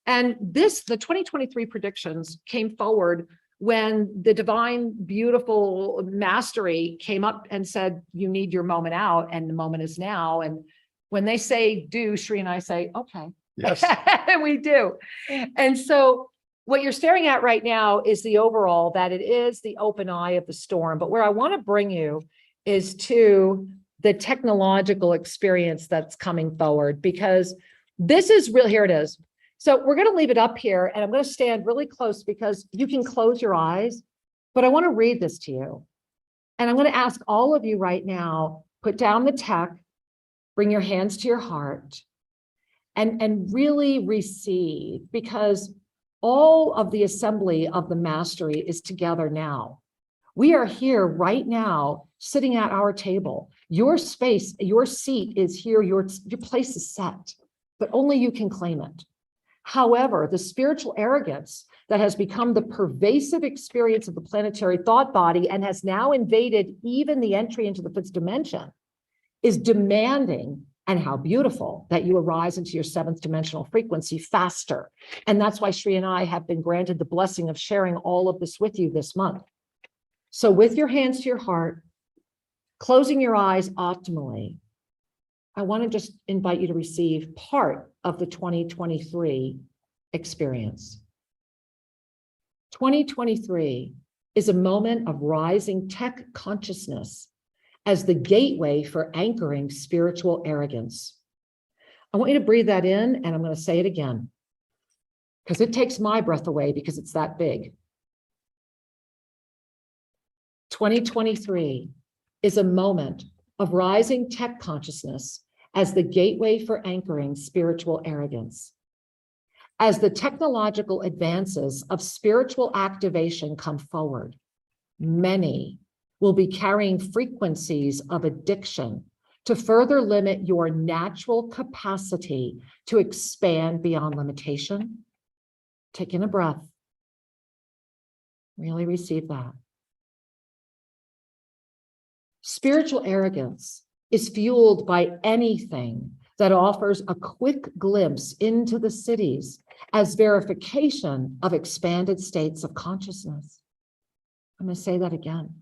And the 2023 predictions came forward when the divine, beautiful Mastery came up and said, you need your moment out, and the moment is now. And when they say do, Shri and I say, okay. Yes. And we do. And so what you're staring at right now is the overall, that it is the open eye of the storm. But where I want to bring you is to the technological experience that's coming forward, because this is real. Here it is. So we're going to leave it up here, and I'm going to stand really close because you can close your eyes, but I want to read this to you. And I'm going to ask all of you right now, put down the tech, bring your hands to your heart, and really receive, because all of the assembly of the Mastery is together now. We are here right now, sitting at our table. Your space, your seat is here, your place is set, but only you can claim it. However, the spiritual arrogance that has become the pervasive experience of the planetary thought body and has now invaded even the entry into the fifth dimension is demanding, and how beautiful, that you arise into your seventh dimensional frequency faster. And that's why Shri and I have been granted the blessing of sharing all of this with you this month. So with your hands to your heart, closing your eyes optimally, I want to just invite you to receive part of the 2023 experience. 2023 is a moment of rising tech consciousness as the gateway for anchoring spiritual arrogance. I want you to breathe that in, and I'm going to say it again, because it takes my breath away, because it's that big. 2023 is a moment of rising tech consciousness as the gateway for anchoring spiritual arrogance. As the technological advances of spiritual activation come forward, many will be carrying frequencies of addiction to further limit your natural capacity to expand beyond limitation. Take in a breath. Really receive that. Spiritual arrogance is fueled by anything that offers a quick glimpse into the cities as verification of expanded states of consciousness. I'm going to say that again.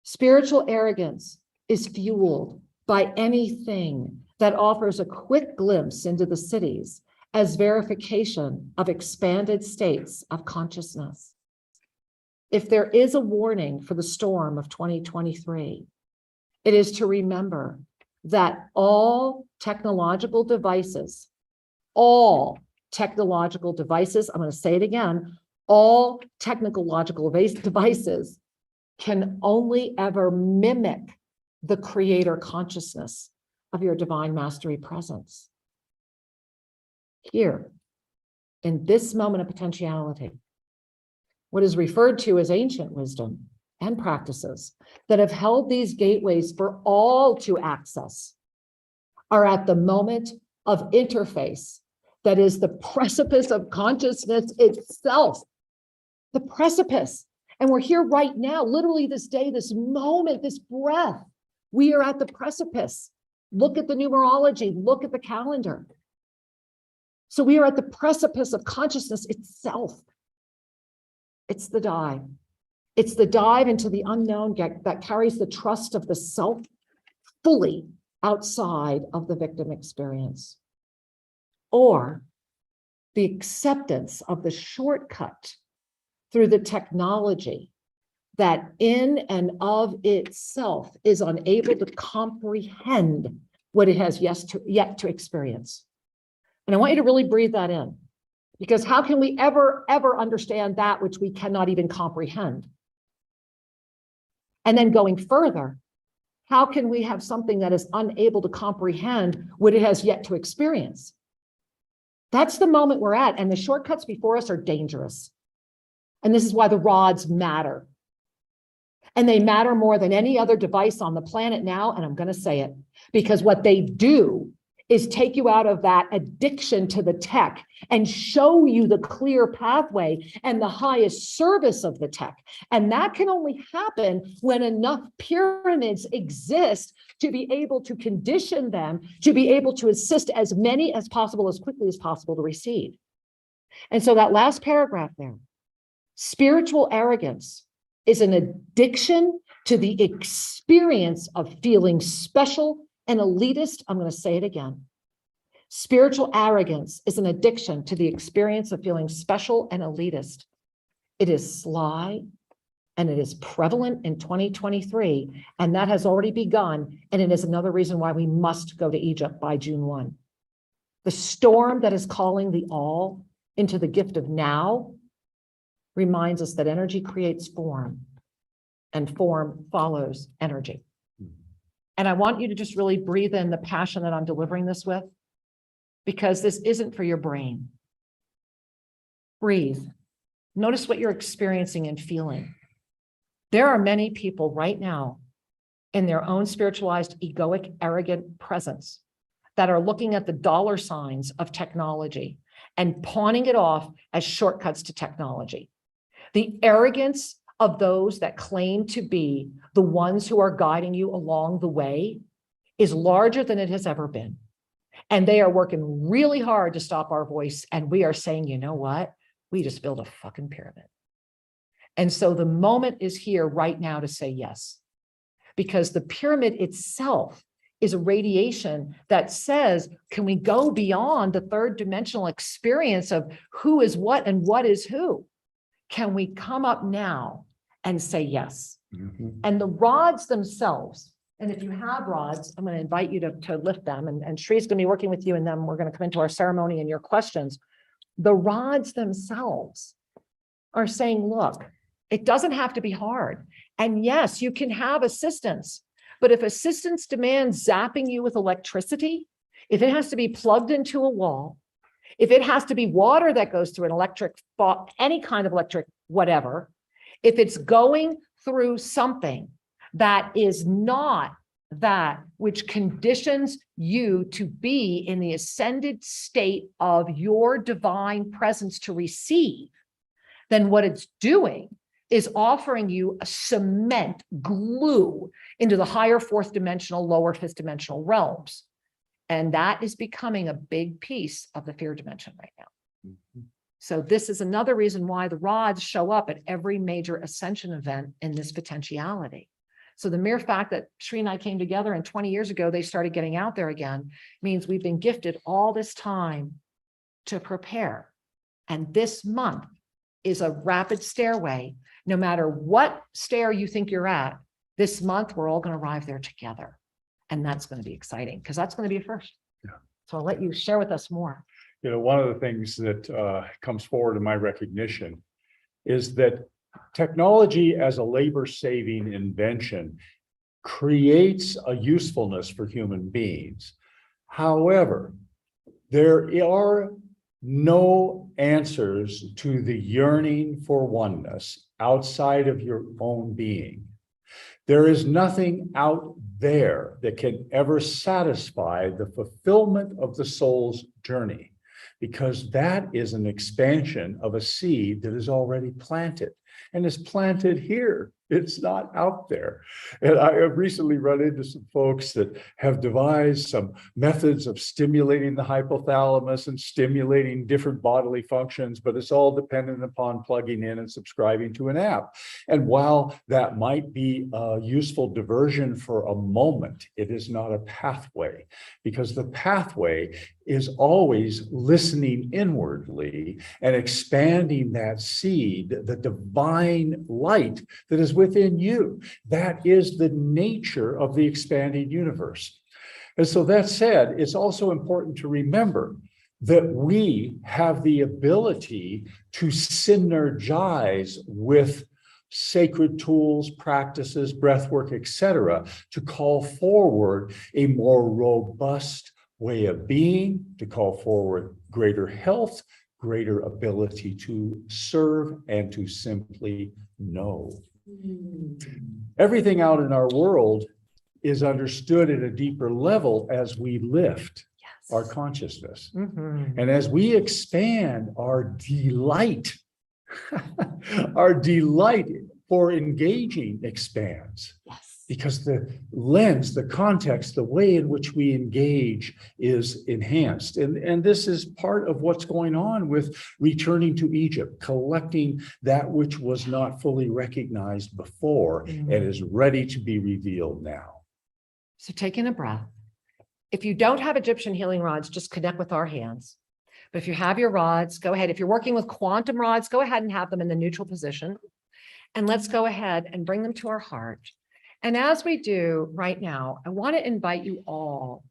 Spiritual arrogance is fueled by anything that offers a quick glimpse into the cities as verification of expanded states of consciousness. If there is a warning for the storm of 2023, it is to remember that all technological devices, I'm going to say it again, all technological devices can only ever mimic the creator consciousness of your divine mastery presence. Here, in this moment of potentiality, what is referred to as ancient wisdom and practices that have held these gateways for all to access are at the moment of interface that is the precipice of consciousness itself, the precipice. And we're here right now, literally this day, this moment, this breath. We are at the precipice. Look at the numerology, look at the calendar. So we are at the precipice of consciousness itself. It's the dive. It's the dive into the unknown that carries the trust of the self fully outside of the victim experience. Or the acceptance of the shortcut through the technology that in and of itself is unable to comprehend what it has yet to experience. And I want you to really breathe that in, because how can we ever understand that which we cannot even comprehend? And then going further, how can we have something that is unable to comprehend what it has yet to experience? That's the moment we're at, and the shortcuts before us are dangerous. And this is why the rods matter. And they matter more than any other device on the planet now, and I'm going to say it, because what they do is take you out of that addiction to the tech and show you the clear pathway and the highest service of the tech. And that can only happen when enough pyramids exist to be able to condition them, to be able to assist as many as possible, as quickly as possible to receive. And so that last paragraph there, spiritual arrogance is an addiction to the experience of feeling special and elitist. I'm going to say it again. Spiritual arrogance is an addiction to the experience of feeling special and elitist. It is sly and it is prevalent in 2023, and that has already begun. And it is another reason why we must go to Egypt by June 1. The storm that is calling the all into the gift of now reminds us that energy creates form and form follows energy. And I want you to just really breathe in the passion that I'm delivering this with, because this isn't for your brain. Breathe. Notice what you're experiencing and feeling. There are many people right now in their own spiritualized, egoic, arrogant presence that are looking at the dollar signs of technology and pawning it off as shortcuts to technology. The arrogance of those that claim to be the ones who are guiding you along the way is larger than it has ever been. And they are working really hard to stop our voice. And we are saying, you know what? We just built a fucking pyramid. And so the moment is here right now to say yes, because the pyramid itself is a radiation that says, can we go beyond the third dimensional experience of who is what and what is who? Can we come up now and say yes? Mm-hmm. And the rods themselves, and if you have rods, I'm going to invite you to lift them, and Shree's going to be working with you, and then we're going to come into our ceremony and your questions. The rods themselves are saying, look, it doesn't have to be hard. And yes, you can have assistance, but if assistance demands zapping you with electricity, if it has to be plugged into a wall, if it has to be water that goes through an electric, any kind of electric, whatever, if it's going through something that is not that which conditions you to be in the ascended state of your divine presence to receive, then what it's doing is offering you a cement glue into the higher fourth dimensional, lower fifth dimensional realms. And that is becoming a big piece of the fear dimension right now. Mm-hmm. So this is another reason why the rods show up at every major ascension event in this potentiality. So the mere fact that Sri and I came together and 20 years ago, they started getting out there again, means we've been gifted all this time to prepare. And this month is a rapid stairway. No matter what stair you think you're at, this month, we're all going to arrive there together. And that's going to be exciting because that's going to be a first. Yeah. So I'll let you share with us more. You know, one of the things that comes forward in my recognition is that technology as a labor-saving invention creates a usefulness for human beings. However, there are no answers to the yearning for oneness outside of your own being. There is nothing out there that can ever satisfy the fulfillment of the soul's journey, because that is an expansion of a seed that is already planted and is planted here. It's not out there. And I have recently run into some folks that have devised some methods of stimulating the hypothalamus and stimulating different bodily functions, but it's all dependent upon plugging in and subscribing to an app. And while that might be a useful diversion for a moment, it is not a pathway, because the pathway is always listening inwardly and expanding that seed, the divine light that is within you. That is the nature of the expanding universe. And so that said, it's also important to remember that we have the ability to synergize with sacred tools, practices, breathwork, etc., to call forward a more robust way of being, to call forward greater health, greater ability to serve, and to simply know. Everything out in our world is understood at a deeper level as we lift. Yes. our consciousness. Mhm. And as we expand our delight, our delight for engaging expands. Yes. Because the lens, the context, the way in which we engage is enhanced. And this is part of what's going on with returning to Egypt, collecting that which was not fully recognized before and is ready to be revealed now. So taking a breath. If you don't have Egyptian healing rods, just connect with our hands. But if you have your rods, go ahead. If you're working with quantum rods, go ahead and have them in the neutral position. And let's go ahead and bring them to our heart. And as we do right now, I want to invite you all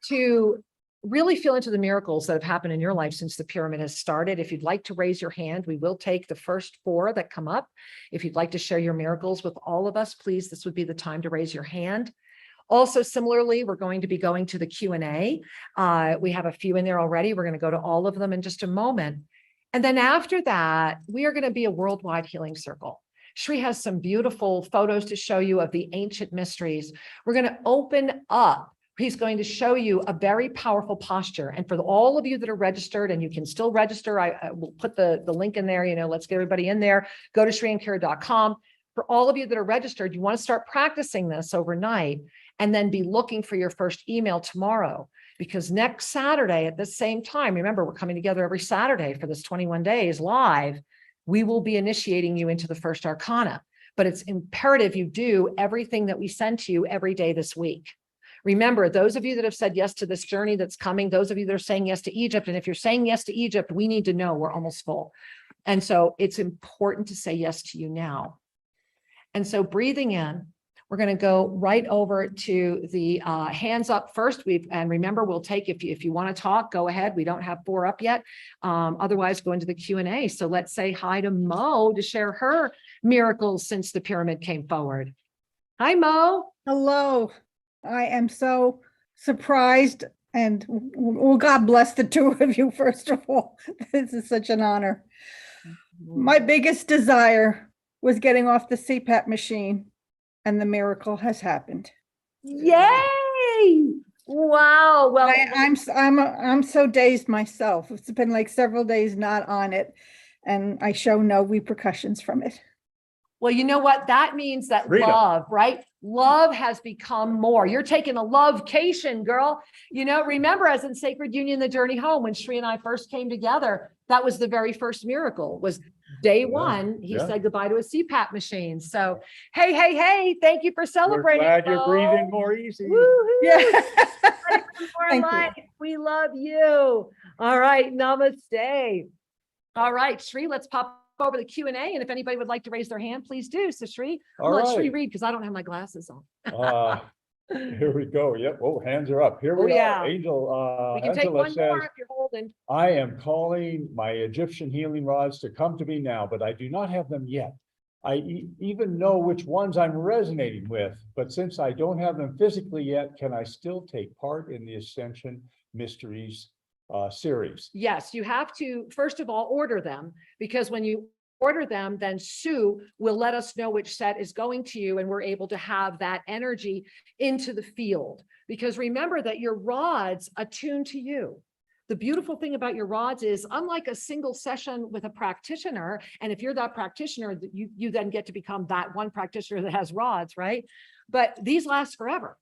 to really feel into the miracles that have happened in your life since the pyramid has started. If you'd like to raise your hand, we will take the first 4 that come up. If you'd like to share your miracles with all of us, please, this would be the time to raise your hand. Also, similarly, we're going to be going to the Q&A. We have a few in there already. We're going to go to all of them in just a moment. And then after that, we are going to be a worldwide healing circle. Shri has some beautiful photos to show you of the ancient mysteries. We're going to open up. He's going to show you a very powerful posture. And for all of you that are registered, and you can still register, I will put the link in there, let's get everybody in there. Go to shriankara.com. For all of you that are registered, you want to start practicing this overnight and then be looking for your first email tomorrow. Because next Saturday at the same time, remember, we're coming together every Saturday for this 21 days live. We will be initiating you into the first arcana, but it's imperative you do everything that we send to you every day this week. Remember, those of you that have said yes to this journey that's coming, those of you that are saying yes to Egypt, and if you're saying yes to Egypt, we need to know we're almost full. And so it's important to say yes to you now. And so breathing in, we're going to go right over to the hands up first. And remember, we'll take, if you want to talk, go ahead. We don't have 4 up yet. Otherwise, go into the Q&A. So let's say hi to Mo to share her miracles since the pyramid came forward. Hi, Mo. Hello. I am so surprised, and well, God bless the 2 of you, first of all. This is such an honor. My biggest desire was getting off the CPAP machine, and the miracle has happened. Yay! Wow. Well, I'm so dazed myself. It's been like several days not on it, and I show no repercussions from it. well, you know what? That means that Freedom. love, right? Love has become more. You're taking a lovecation, girl. Remember, as in Sacred Union, the journey home, when Shri and I first came together, that was the very first miracle. Was day 1, he said goodbye to a CPAP machine. So, hey, thank you for We're celebrating. glad you're Mo. breathing more easy. Woo-hoo. Yeah. More Thank you. life. We love you. All right. Namaste. All right, Shri, let's pop over the Q&A. And if anybody would like to raise their hand, please do. So Shri, All let Shri right. read because I don't have my glasses on. Here we go. Yep. Oh, hands are up. Here we Oh, are. yeah. Angel, We can take Angela one says, more if you're holding. I am calling my Egyptian healing rods to come to me now, but I do not have them yet. I even know which ones I'm resonating with, but since I don't have them physically yet, can I still take part in the Ascension Mysteries series? Yes, you have to, first of all, order them, because when you order them, then Sue will let us know which set is going to you, and we're able to have that energy into the field. Because remember that your rods attune to you. The beautiful thing about your rods is, unlike a single session with a practitioner, and if you're that practitioner, you then get to become that one practitioner that has rods, right? But these last forever,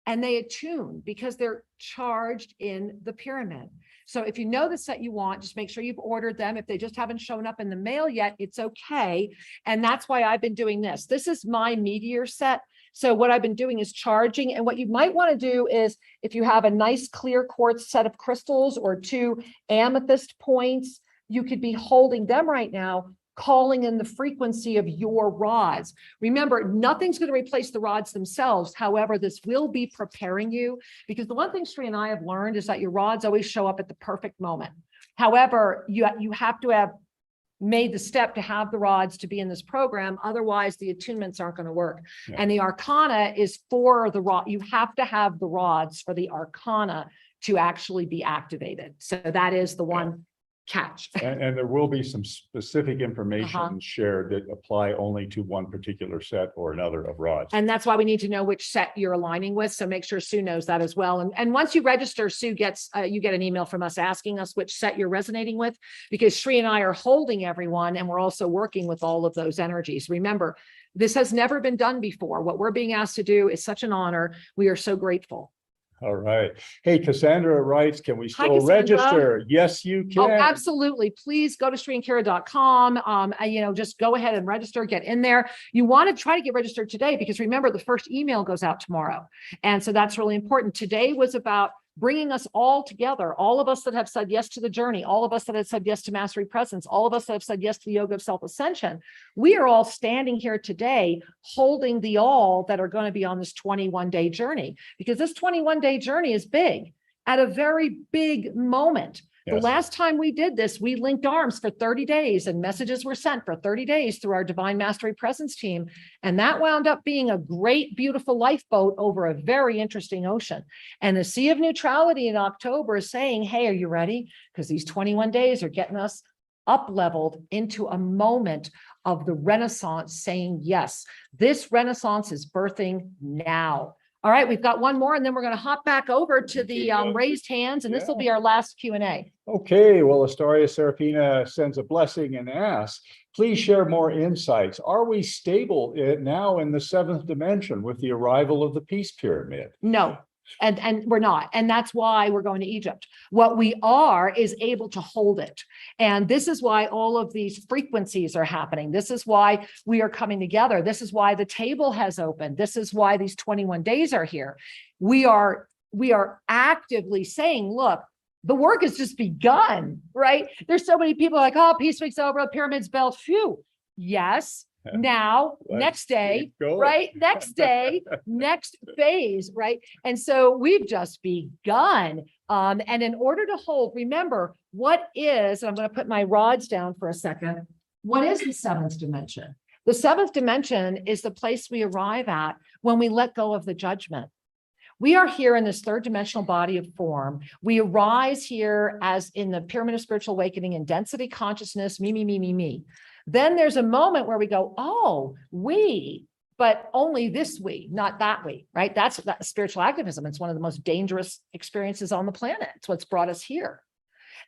and they attune because they're charged in the pyramid. So if you know the set you want, just make sure you've ordered them. If they just haven't shown up in the mail yet, it's okay. And that's why I've been doing this. This is my meteor set. So what I've been doing is charging. And what you might want to do is, if you have a nice clear quartz set of crystals or 2 amethyst points, you could be holding them right now, calling in the frequency of your rods. Remember, nothing's going to replace the rods themselves. However, this will be preparing you, because the one thing Shri and I have learned is that your rods always show up at the perfect moment. However, you have to have made the step to have the rods to be in this program. Otherwise, the attunements aren't going to work. Yeah. And the Arcana is for the rod. You have to have the rods for the Arcana to actually be activated. So that is the one catch. And there will be some specific information shared that apply only to one particular set or another of rods. And that's why we need to know which set you're aligning with. So make sure Sue knows that as well. And once you register, Sue gets, you get an email from us asking us which set you're resonating with, because Sri and I are holding everyone and we're also working with all of those energies. Remember, this has never been done before. What we're being asked to do is such an honor. We are so grateful. All right. Hey, Cassandra writes, can we Hi, still Cassandra. register? Yes, you can. Oh, absolutely. Please go to SriandKira.com. Just go ahead and register, get in there. You want to try to get registered today, because remember, the first email goes out tomorrow. And so that's really important. Today was about bringing us all together, all of us that have said yes to the journey, all of us that have said yes to Mastery Presence, all of us that have said yes to the yoga of self-ascension. We are all standing here today holding the all that are going to be on this 21-day journey, because this 21-day journey is big, at a very big moment. The Yes. last time we did this, we linked arms for 30 days and messages were sent for 30 days through our Divine Mastery Presence team. And that wound up being a great, beautiful lifeboat over a very interesting ocean. And the Sea of Neutrality in October is saying, hey, are you ready? Because these 21 days are getting us up leveled into a moment of the Renaissance saying, yes, this Renaissance is birthing now. All right, we've got one more, and then we're going to hop back over to the raised hands, and this will be our last Q&A. Okay, well, Astoria Serafina sends a blessing and asks, please share more insights. Are we stable now in the 7th dimension with the arrival of the peace pyramid? No, and we're not. And that's why we're going to Egypt. What we are is able to hold it. And this is why all of these frequencies are happening. This is why we are coming together. This is why the table has opened. This is why these 21 days are here. We are actively saying, look, the work has just begun, right? There's so many people like, oh, peace week's over, the pyramid's built. Phew. Yes. Now, next day, right? Next day, next phase, right? And so we've just begun. And in order to hold, remember what is, and I'm going to put my rods down for a second. What is the 7th dimension? The 7th dimension is the place we arrive at when we let go of the judgment. We are here in this 3rd dimensional body of form. We arise here as in the pyramid of spiritual awakening in density consciousness, me, me, me, me, me. Then there's a moment where we go, oh, we, but only this we, not that we, right? That's spiritual activism. It's one of the most dangerous experiences on the planet. It's what's brought us here.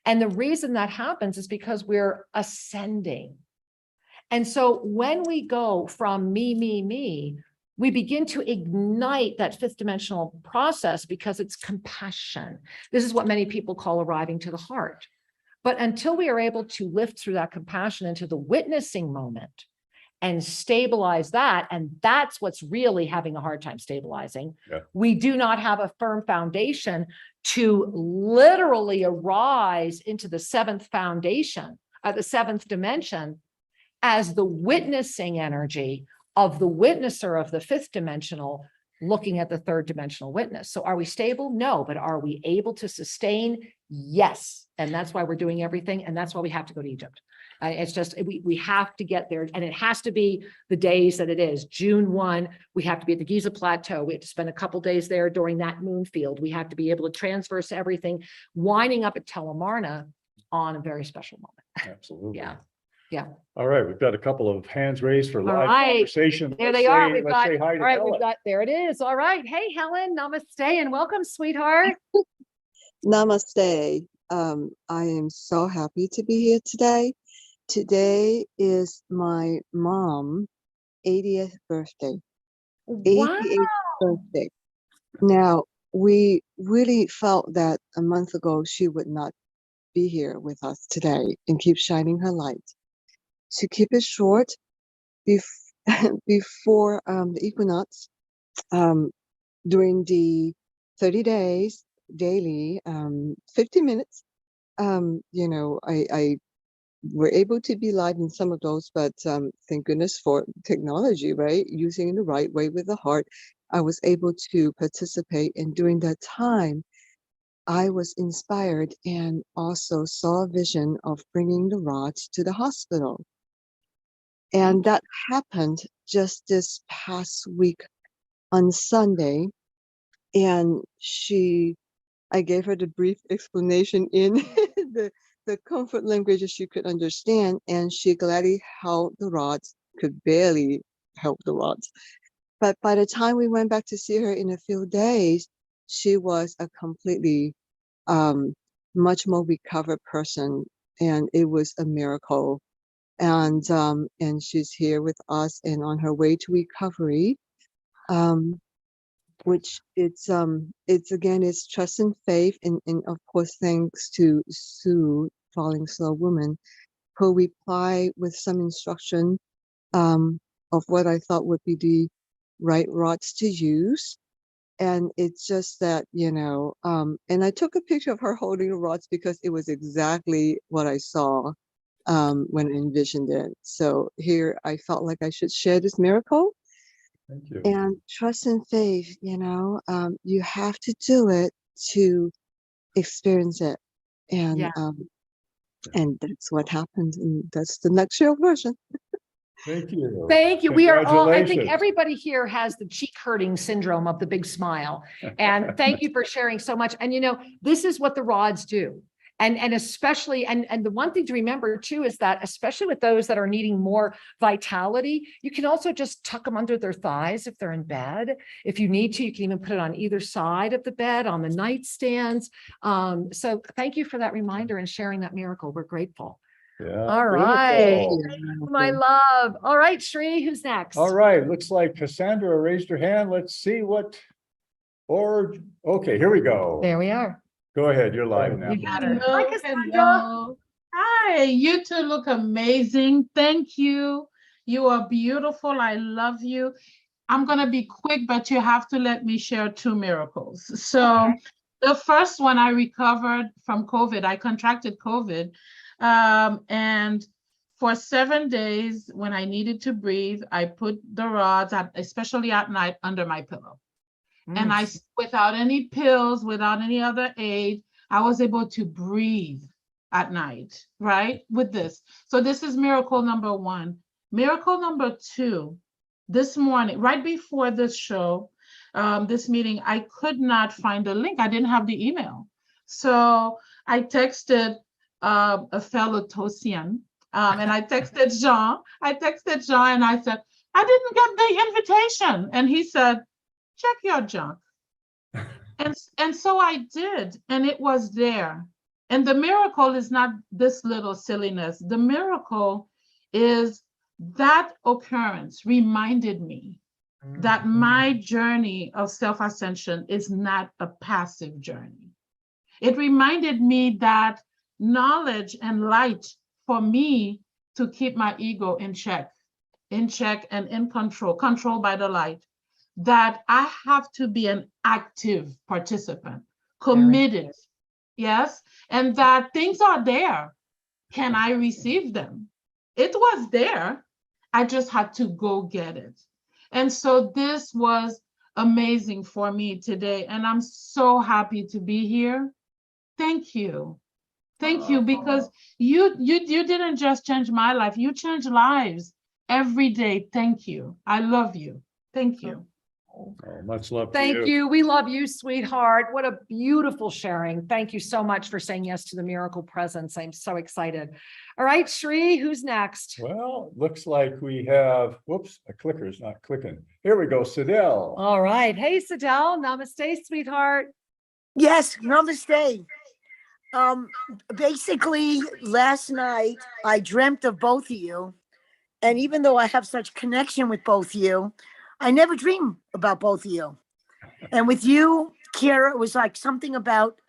And the reason that happens is because we're ascending. And so when we go from me, me, me, we begin to ignite that 5th dimensional process because it's compassion. This is what many people call arriving to the heart. But until we are able to lift through that compassion into the witnessing moment and stabilize that, and that's what's really having a hard time stabilizing, we do not have a firm foundation to literally arise into the 7th foundation, the 7th dimension, as the witnessing energy of the witnesser of the 5th dimensional looking at the 3rd dimensional witness. So are we stable? No, but are we able to sustain? Yes. And that's why we're doing everything. And that's why we have to go to Egypt. It's just, we have to get there, and it has to be the days that it is. June 1, we have to be at the Giza Plateau. We have to spend a couple days there during that moon field. We have to be able to transverse everything, winding up at Telemarna on a very special moment. Absolutely. Yeah. Yeah. All right, we've got a couple of hands raised for live right. conversation. There they are. We've Let's got, say hi to all right, Helen. we've got, there it is. All right. Hey, Helen, namaste and welcome, sweetheart. Namaste. I am so happy to be here today. Today is my mom's 80th birthday. 88th birthday. Now, we really felt that a month ago she would not be here with us today and keep shining her light. To keep it short, before the equinox, during the 30 days, daily, 50 minutes, I were able to be live in some of those, but thank goodness for technology, right? Using it the right way with the heart, I was able to participate. And during that time, I was inspired and also saw a vision of bringing the rods to the hospital. And that happened just this past week on Sunday. And I gave her the brief explanation in the the comfort language that she could understand, and she gladly held the rods, could barely help the rods. But by the time we went back to see her in a few days, she was a completely much more recovered person, and it was a miracle. And she's here with us and on her way to recovery. Which it's again, it's trust and faith, and of course thanks to Sue, Falling Slow Woman, who replied with some instruction of what I thought would be the right rods to use. And it's just that, you know, and I took a picture of her holding the rods because it was exactly what I saw when I envisioned it. So here I felt like I should share this miracle. Thank you. And trust and faith, you know, you have to do it to experience it. And Yeah. and that's what happened. And that's the nutshell version. Thank you. Thank you. We are all, I think Congratulations. everybody here has the cheek hurting syndrome of the big smile. And thank you for sharing so much. And you know, this is what the rods do. And especially, and the one thing to remember too, is that especially with those that are needing more vitality, you can also just tuck them under their thighs if they're in bed. If you need to, you can even put it on either side of the bed, on the nightstands. So thank you for that reminder and sharing that miracle. We're grateful. Yeah. All right. beautiful. My love. All right, Shri, who's next? All right, looks like Cassandra raised her hand. Let's see what, okay, here we go. There we are. Go ahead, you're live now. You got her. Hello, Hi, Cassandra. hello. Hi, you two look amazing. Thank you. You are beautiful. I love you. I'm going to be quick, but you have to let me share 2 miracles. So the first one, I recovered from COVID. I contracted COVID. And for 7 days, when I needed to breathe, I put the rods, especially at night, under my pillow. And I, without any pills, without any other aid, I was able to breathe at night, right? With this. So this is miracle number 1. Miracle number 2, this morning, right before this show, this meeting, I could not find a link. I didn't have the email. So I texted a fellow Tosian, and I texted Jean. And I said, I didn't get the invitation. And he said, check your junk. And so I did, and it was there. And the miracle is not this little silliness. The miracle is that occurrence reminded me that my journey of self-ascension is not a passive journey. It reminded me that knowledge and light for me to keep my ego in check and in control by the light, that I have to be an active participant, committed, yes, and that things are there. Can I receive them? It was there. I just had to go get it. And so this was amazing for me today, and I'm so happy to be here. Thank you. Thank you, because you didn't just change my life, you change lives every day. Thank you. I love you. Thank you. Oh, much love to Thank you. We love you, sweetheart. What a beautiful sharing. Thank you so much for saying yes to the miracle presence. I'm so excited. All right, Shri, who's next? Well, looks like we have, whoops, a clicker is not clicking. Here we go, Sidel. All right. Hey, Sidel. Namaste, sweetheart. Yes, namaste. Basically, last night I dreamt of both of you. And even though I have such connection with both of you, I never dream about both of you. And with you, Kira, it was like something about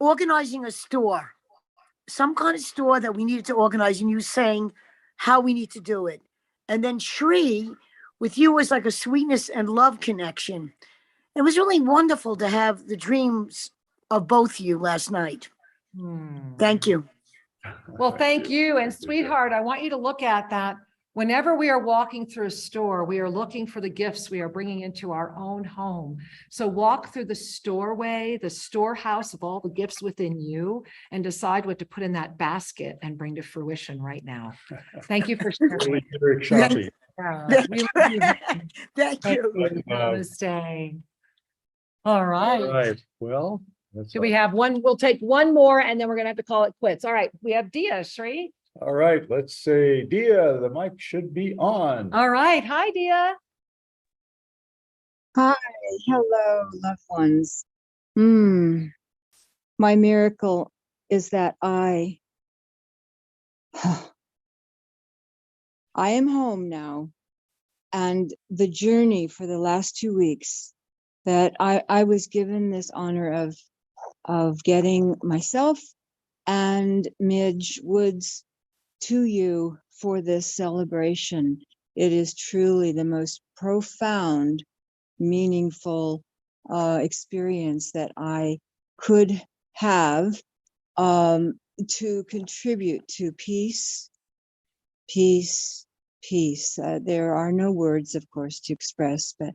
organizing a store, some kind of store that we needed to organize, and you saying how we need to do it. And then Shri, with you, was like a sweetness and love connection. It was really wonderful to have the dreams of both of you last night. Thank you. Well, thank you. And sweetheart, I want you to look at that. Whenever we are walking through a store, we are looking for the gifts we are bringing into our own home. So walk through the storeway, the storehouse of all the gifts within you, and decide what to put in that basket and bring to fruition right now. Thank you for sharing. Very shopping. Thank you. Namaste. All right. All right, well, That's Do we all. have one? We'll take one more and then we're gonna have to call it quits. All right, we have Dia, Shri. All right, let's say, Dia, the mic should be on. All right, hi, Dia. Hi, hello, loved ones. My miracle is that I am home now, and the journey for the last 2 weeks that I was given this honor of getting myself and Midge Woods to you for this celebration. It is truly the most profound, meaningful experience that I could have to contribute to peace, peace, peace. There are no words, of course, to express, but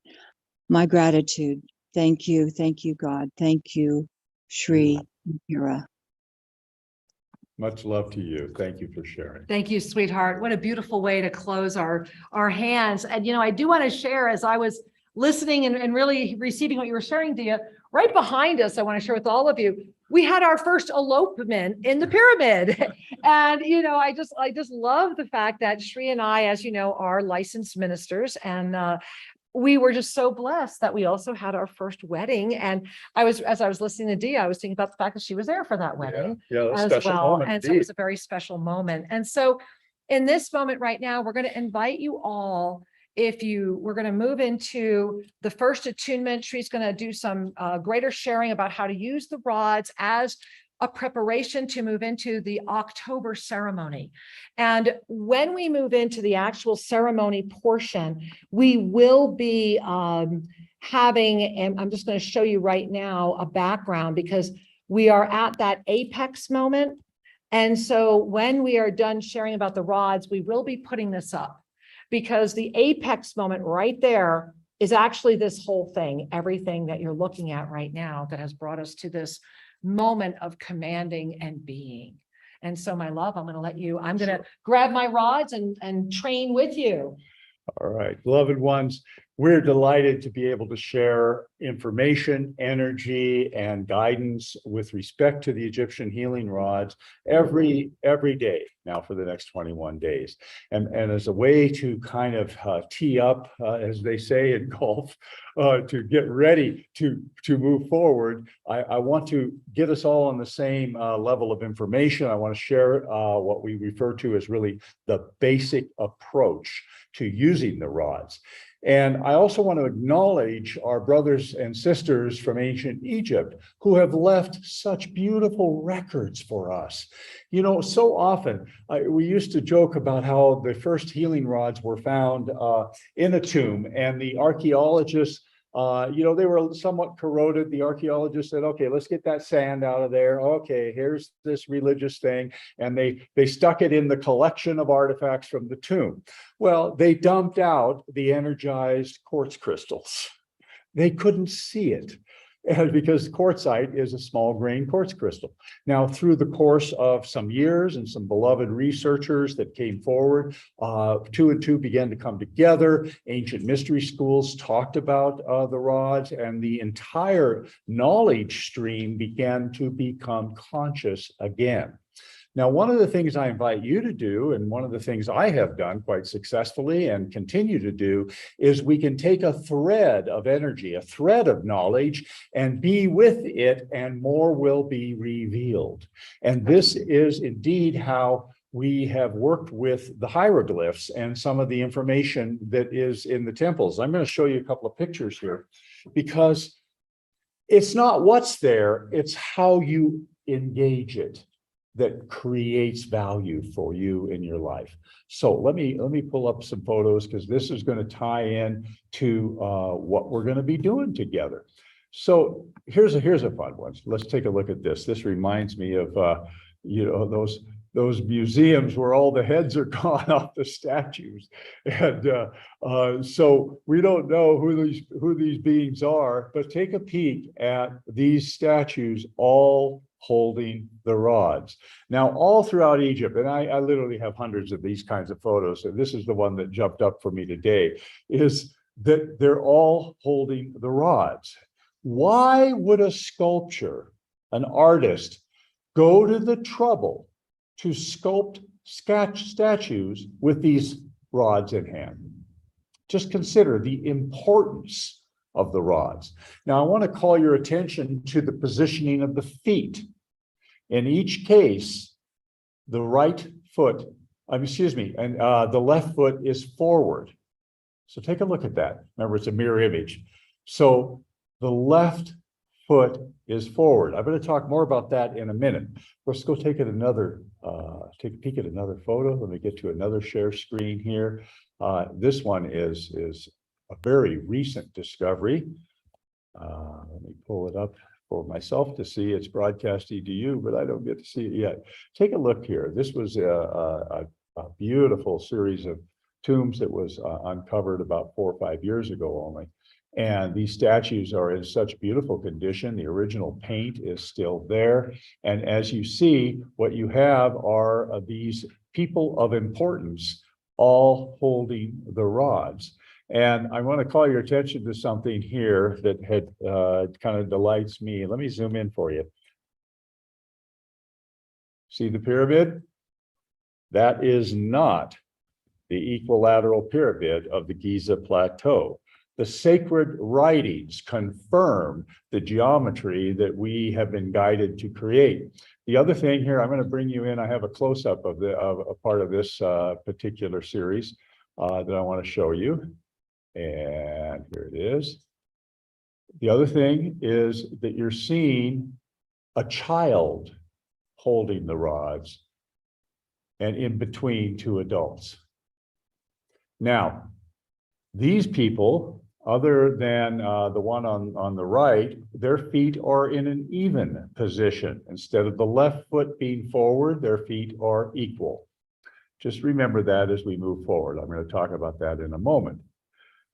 my gratitude. Thank you, God. Thank you, Shri Mira. Much love to you. Thank you for sharing. Thank you, sweetheart. What a beautiful way to close our hands. And, I do want to share, as I was listening and really receiving what you were sharing, Dia, right behind us, I want to share with all of you, we had our first elopement in the pyramid. And, I just love the fact that Shri and I, as you know, are licensed ministers, and we were just so blessed that we also had our first wedding. And as I was listening to Dia, I was thinking about the fact that she was there for that wedding Yeah, as special well. moment And so it indeed. was a very special moment. And so in this moment right now, we're going to invite you all, we're going to move into the first attunement. Shri's going to do some greater sharing about how to use the rods as a preparation to move into the October ceremony. And when we move into the actual ceremony portion, we will be having, and I'm just going to show you right now a background, because we are at that apex moment. And so when we are done sharing about the rods, we will be putting this up, because the apex moment right there is actually this whole thing, everything that you're looking at right now that has brought us to this moment of commanding and being. And so, my love, I'm going to grab my rods and train with you. All right, beloved ones, we're delighted to be able to share information, energy, and guidance with respect to the Egyptian healing rods every day now for the next 21 days. And as a way to kind of tee up, as they say in golf, to get ready to move forward, I want to get us all on the same level of information. I want to share what we refer to as really the basic approach to using the rods. And I also want to acknowledge our brothers and sisters from ancient Egypt who have left such beautiful records for us. So often we used to joke about how the first healing rods were found in a tomb, and the archaeologists, they were somewhat corroded. The archaeologists said, okay, let's get that sand out of there. Okay, here's this religious thing. And they stuck it in the collection of artifacts from the tomb. Well, they dumped out the energized quartz crystals. They couldn't see it, and because quartzite is a small grain quartz crystal. Now, through the course of some years and some beloved researchers that came forward, 2 and 2 began to come together. Ancient mystery schools talked about the rods, and the entire knowledge stream began to become conscious again. Now, one of the things I invite you to do, and one of the things I have done quite successfully and continue to do, is we can take a thread of energy, a thread of knowledge, and be with it, and more will be revealed. And this is indeed how we have worked with the hieroglyphs and some of the information that is in the temples. I'm going to show you a couple of pictures here, because it's not what's there, it's how you engage it that creates value for you in your life. So let me pull up some photos, because this is going to tie in to what we're going to be doing together. So here's a fun one. Let's take a look at this. This reminds me of those museums where all the heads are gone off the statues, and so we don't know who these beings are. But take a peek at these statues, all holding the rods. Now, all throughout Egypt, and I literally have hundreds of these kinds of photos, and this is the one that jumped up for me today, is that they're all holding the rods. Why would a sculpture an artist, go to the trouble to sculpt statues with these rods in hand? Just consider the importance of the rods. Now, I want to call your attention to the positioning of the feet. In each case, the right foot, and the left foot is forward. So take a look at that. Remember, it's a mirror image. So the left foot is forward. I'm going to talk more about that in a minute. Let's go take a peek at another photo. Let me get to another share screen here. This one is a very recent discovery. Let me pull it up for myself to see. It's broadcasting to you, but I don't get to see it yet. Take a look here. This was a beautiful series of tombs that was uncovered about 4 or 5 years ago only. And these statues are in such beautiful condition. The original paint is still there. And as you see, what you have are these people of importance all holding the rods. And I want to call your attention to something here that had kind of delights me. Let me zoom in for you. See the pyramid? That is not the equilateral pyramid of the Giza Plateau. The sacred writings confirm the geometry that we have been guided to create. The other thing here, I'm going to bring you in. I have a close-up of a part of this particular series that I want to show you. And here it is. The other thing is that you're seeing a child holding the rods and in between 2 adults. Now, these people, other than the one on the right, their feet are in an even position. Instead of the left foot being forward, their feet are equal. Just remember that as we move forward. I'm going to talk about that in a moment.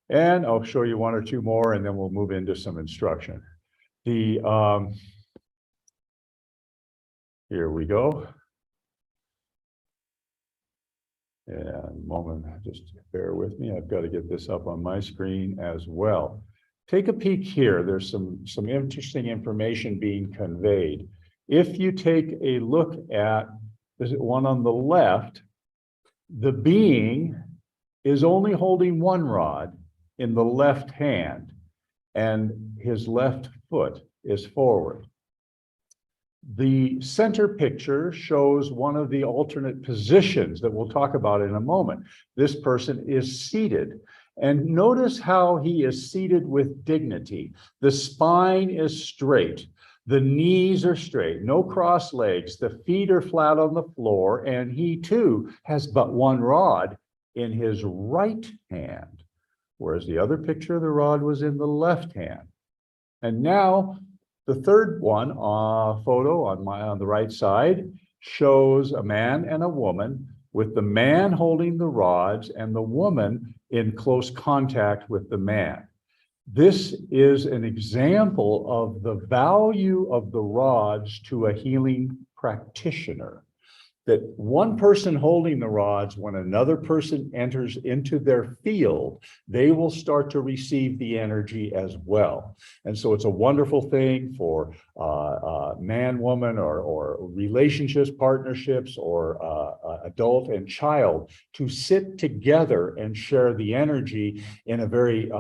And I'll show you 1 or 2 more, and then we'll move into some instruction. Here we go. And moment, just bear with me. I've got to get this up on my screen as well. Take a peek here. There's some interesting information being conveyed. If you take a look at the one on the left, the being is only holding 1 rod in the left hand, and his left foot is forward. The center picture shows one of the alternate positions that we'll talk about in a moment. This person is seated, and notice how he is seated with dignity. The spine is straight. The knees are straight, no cross legs. The feet are flat on the floor, and he too has but 1 rod in his right hand, whereas the other picture of the rod was in the left hand. And now the third one, photo on the right side, shows a man and a woman, with the man holding the rods and the woman in close contact with the man. This is an example of the value of the rods to a healing practitioner. That one person holding the rods, when another person enters into their field, they will start to receive the energy as well. And so it's a wonderful thing for man, woman, or relationships, partnerships, or adult and child to sit together and share the energy in a very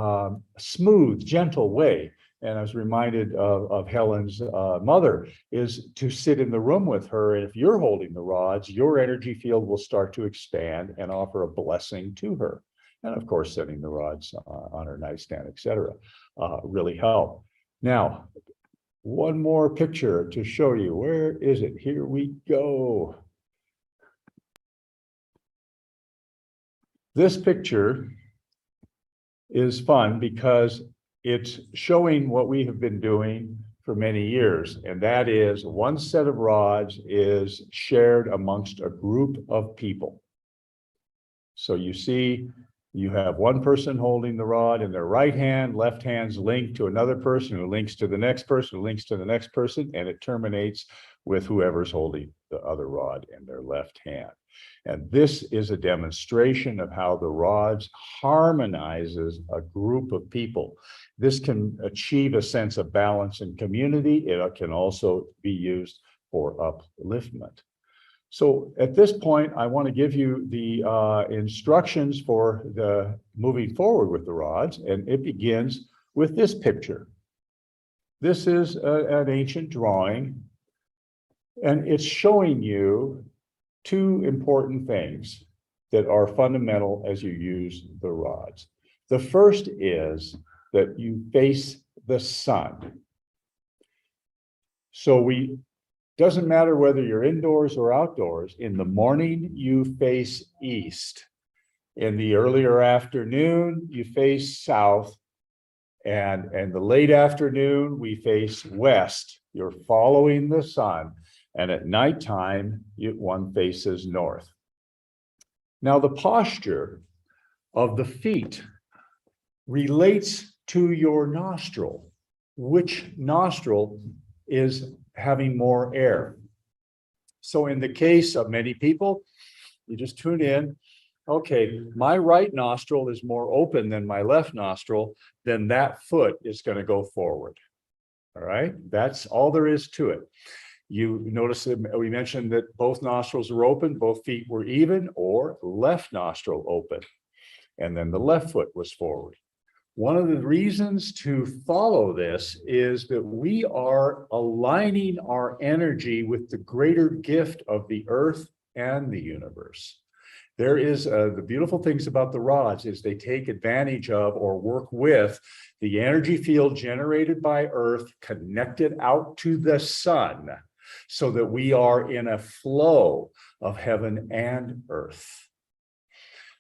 smooth, gentle way. And I was reminded of Helen's mother, is to sit in the room with her. And if you're holding the rods, your energy field will start to expand and offer a blessing to her. And of course, setting the rods on her nightstand, etc., really help. Now, 1 more picture to show you. Where is it? Here we go. This picture is fun because it's showing what we have been doing for many years, and that is 1 set of rods is shared amongst a group of people. So you see, you have 1 person holding the rod in their right hand, left hand's linked to another person who links to the next person, who links to the next person, and it terminates with whoever's holding the other rod in their left hand. And this is a demonstration of how the rods harmonizes a group of people. This can achieve a sense of balance and community. It can also be used for upliftment. So at this point, I want to give you the instructions for the moving forward with the rods, and it begins with this picture. This is an ancient drawing, and it's showing you two important things that are fundamental as you use the rods. The first is that you face the sun. So doesn't matter whether you're indoors or outdoors. In the morning, you face east. In the earlier afternoon, you face south. And in the late afternoon, we face west. You're following the sun. And at nighttime, one faces north. Now, the posture of the feet relates to your nostril. Which nostril is having more air? So in the case of many people, you just tune in. Okay, my right nostril is more open than my left nostril, then that foot is going to go forward. All right, that's all there is to it. You notice that we mentioned that both nostrils are open, both feet were even, or left nostril open. And then the left foot was forward. One of the reasons to follow this is that we are aligning our energy with the greater gift of the earth and the universe. There is the beautiful things about the rods is they take advantage of or work with the energy field generated by earth connected out to the sun, so that we are in a flow of heaven and earth.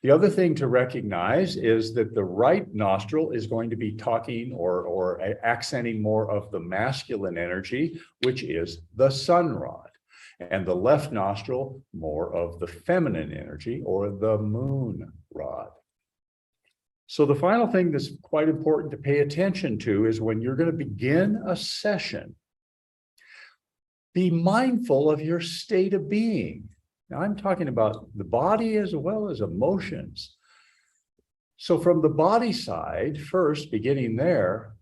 The other thing to recognize is that the right nostril is going to be talking or accenting more of the masculine energy, which is the sun rod, and the left nostril more of the feminine energy or the moon rod. So the final thing that's quite important to pay attention to is when you're going to begin a session, be mindful of your state of being. Now, I'm talking about the body as well as emotions. So from the body side, first, beginning there,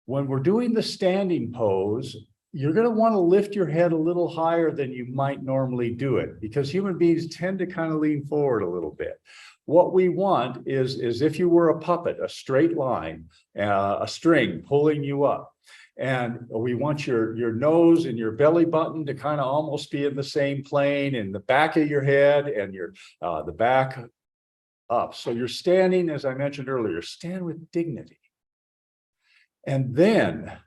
when we're doing the standing pose, you're going to want to lift your head a little higher than you might normally do it, because human beings tend to kind of lean forward a little bit. What we want is if you were a puppet, a straight line, a string pulling you up. And we want your nose and your belly button to kind of almost be in the same plane, and the back of your head and the back up. So you're standing, as I mentioned earlier, stand with dignity. And then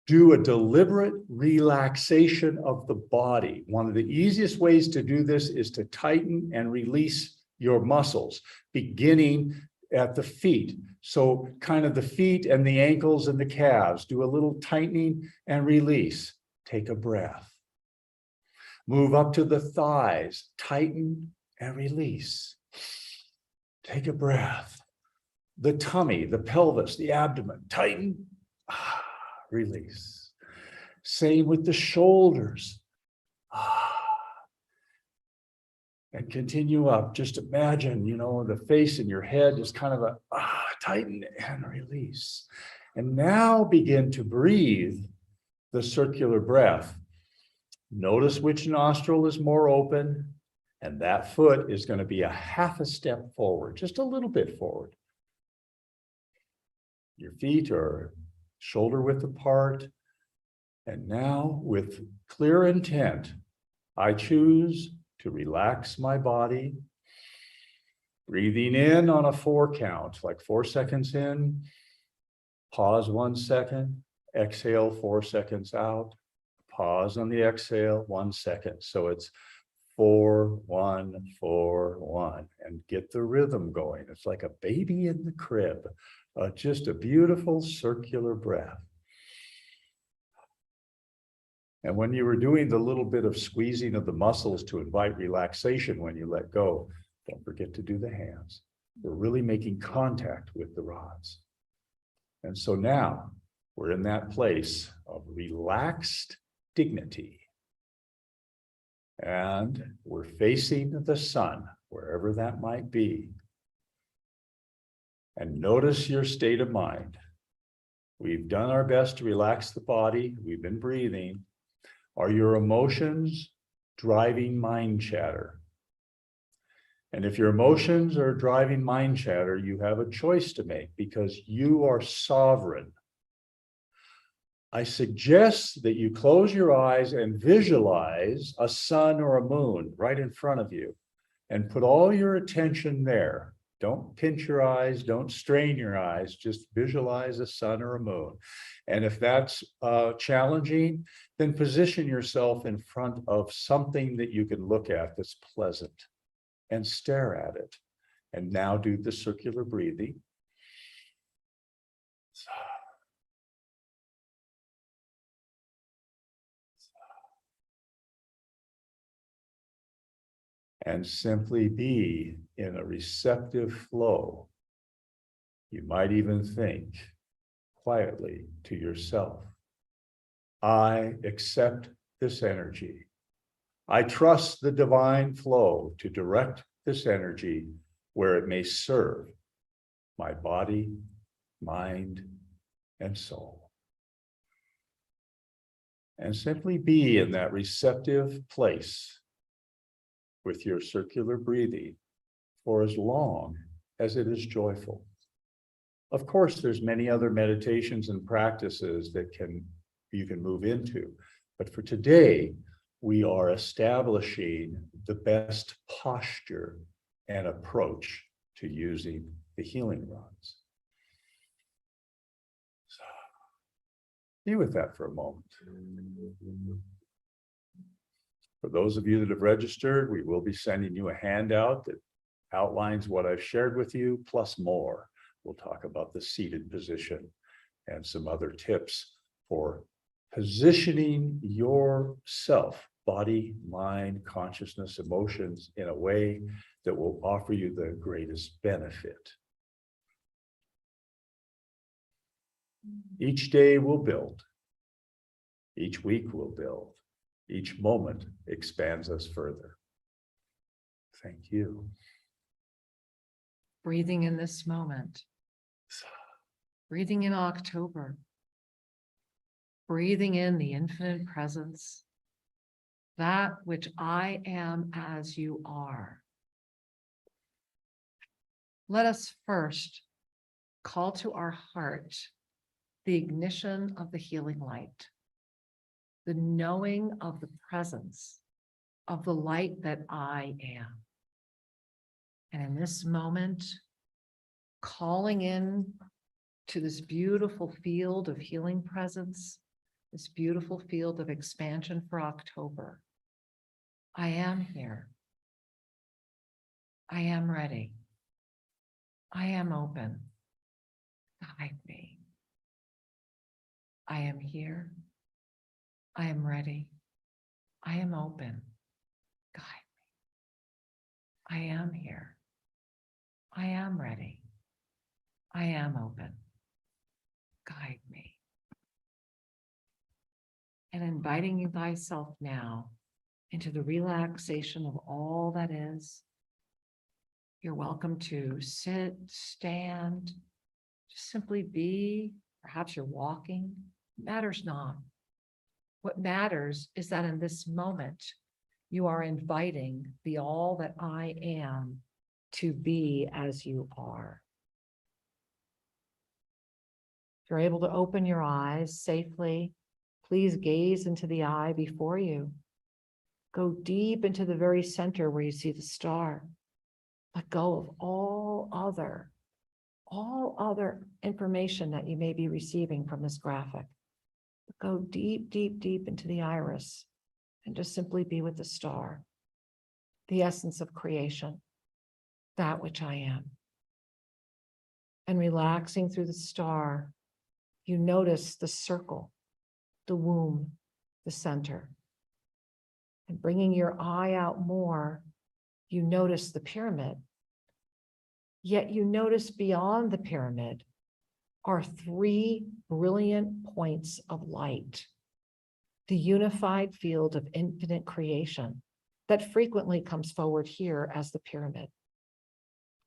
do a deliberate relaxation of the body. One of the easiest ways to do this is to tighten and release your muscles, beginning at the feet. So kind of the feet and the ankles and the calves, do a little tightening and release. Take a breath. Move up to the thighs, tighten and release. Take a breath. The tummy, the pelvis, the abdomen, tighten, release. Same with the shoulders. And continue up. Just imagine, the face in your head is kind of a tighten and release. And now begin to breathe the circular breath. Notice which nostril is more open, and that foot is going to be a half a step forward, just a little bit forward. Your feet are shoulder width apart. And now, with clear intent, I choose to relax my body, breathing in on a 4 count, like 4 seconds in, pause 1 second, exhale 4 seconds out, pause on the exhale 1 second. So it's 4, 1, 4, 1, and get the rhythm going. It's like a baby in the crib, just a beautiful circular breath. And when you were doing the little bit of squeezing of the muscles to invite relaxation when you let go, don't forget to do the hands. We're really making contact with the rods. And so now we're in that place of relaxed dignity. And we're facing the sun, wherever that might be. And notice your state of mind. We've done our best to relax the body. We've been breathing. Are your emotions driving mind chatter? And if your emotions are driving mind chatter, you have a choice to make because you are sovereign. I suggest that you close your eyes and visualize a sun or a moon right in front of you and put all your attention there. Don't pinch your eyes, don't strain your eyes, just visualize a sun or a moon. And if that's challenging, then position yourself in front of something that you can look at that's pleasant and stare at it. And now do the circular breathing. And simply be in a receptive flow. You might even think quietly to yourself, I accept this energy. I trust the divine flow to direct this energy where it may serve my body, mind, and soul. And simply be in that receptive place with your circular breathing for as long as it is joyful. Of course, there's many other meditations and practices that you can move into, but for today, we are establishing the best posture and approach to using the healing rods. So, be with that for a moment. For those of you that have registered, we will be sending you a handout that outlines what I've shared with you, plus more. We'll talk about the seated position and some other tips for positioning yourself, body, mind, consciousness, emotions in a way that will offer you the greatest benefit. Each day will build. Each week will build. Each moment expands us further. Thank you. Breathing in this moment. Breathing in October. Breathing in the infinite presence. That which I am as you are. Let us first call to our heart the ignition of the healing light. The knowing of the presence of the light that I am. And in this moment, calling in to this beautiful field of healing presence, this beautiful field of expansion for October. I am here. I am ready. I am open. Guide me. I am here. I am ready. I am open. Guide me. I am here. I am ready. I am open. Guide me. And inviting thyself now into the relaxation of all that is. You're welcome to sit, stand, just simply be. Perhaps you're walking. It matters not. What matters is that in this moment, you are inviting the all that I am to be as you are. If you're able to open your eyes safely, please gaze into the eye before you. Go deep into the very center where you see the star. Let go of all other information that you may be receiving from this graphic. Go deep, deep, deep into the iris and just simply be with the star, the essence of creation, that which I am. And relaxing through the star, you notice the circle, the womb, the center. And bringing your eye out more, you notice the pyramid. Yet you notice beyond the pyramid are three brilliant points of light. the unified field of infinite creation that frequently comes forward here as the pyramid.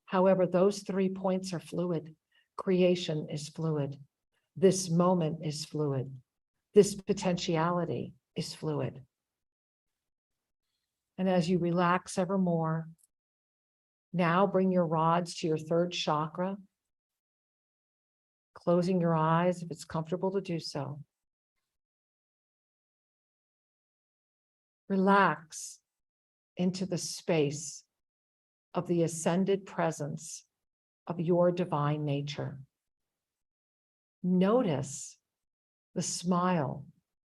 However, those 3 points are fluid. Creation is fluid. This moment is fluid. This potentiality is fluid. And as you relax ever more, now bring your rods to your 3rd chakra, closing your eyes if it's comfortable to do so. Relax into the space of the ascended presence of your divine nature. Notice the smile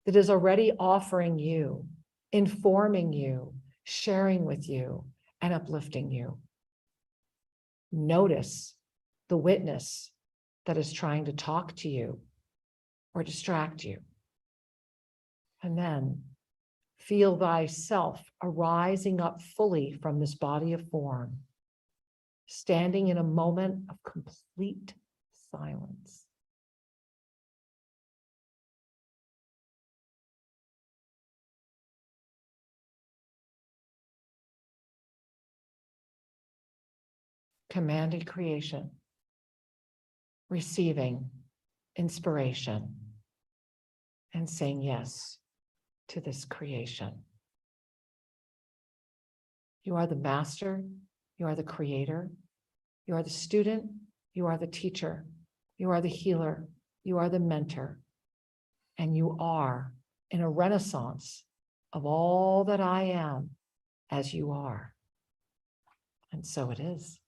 that is already offering you, informing you, sharing with you, and uplifting you. Notice the witness that is trying to talk to you or distract you. And then feel thyself arising up fully from this body of form, standing in a moment of complete silence. Commanded creation, receiving inspiration, and saying yes to this creation. You are the master, you are the creator, you are the student, you are the teacher, you are the healer, you are the mentor, and you are in a renaissance of all that I am as you are. And so it is.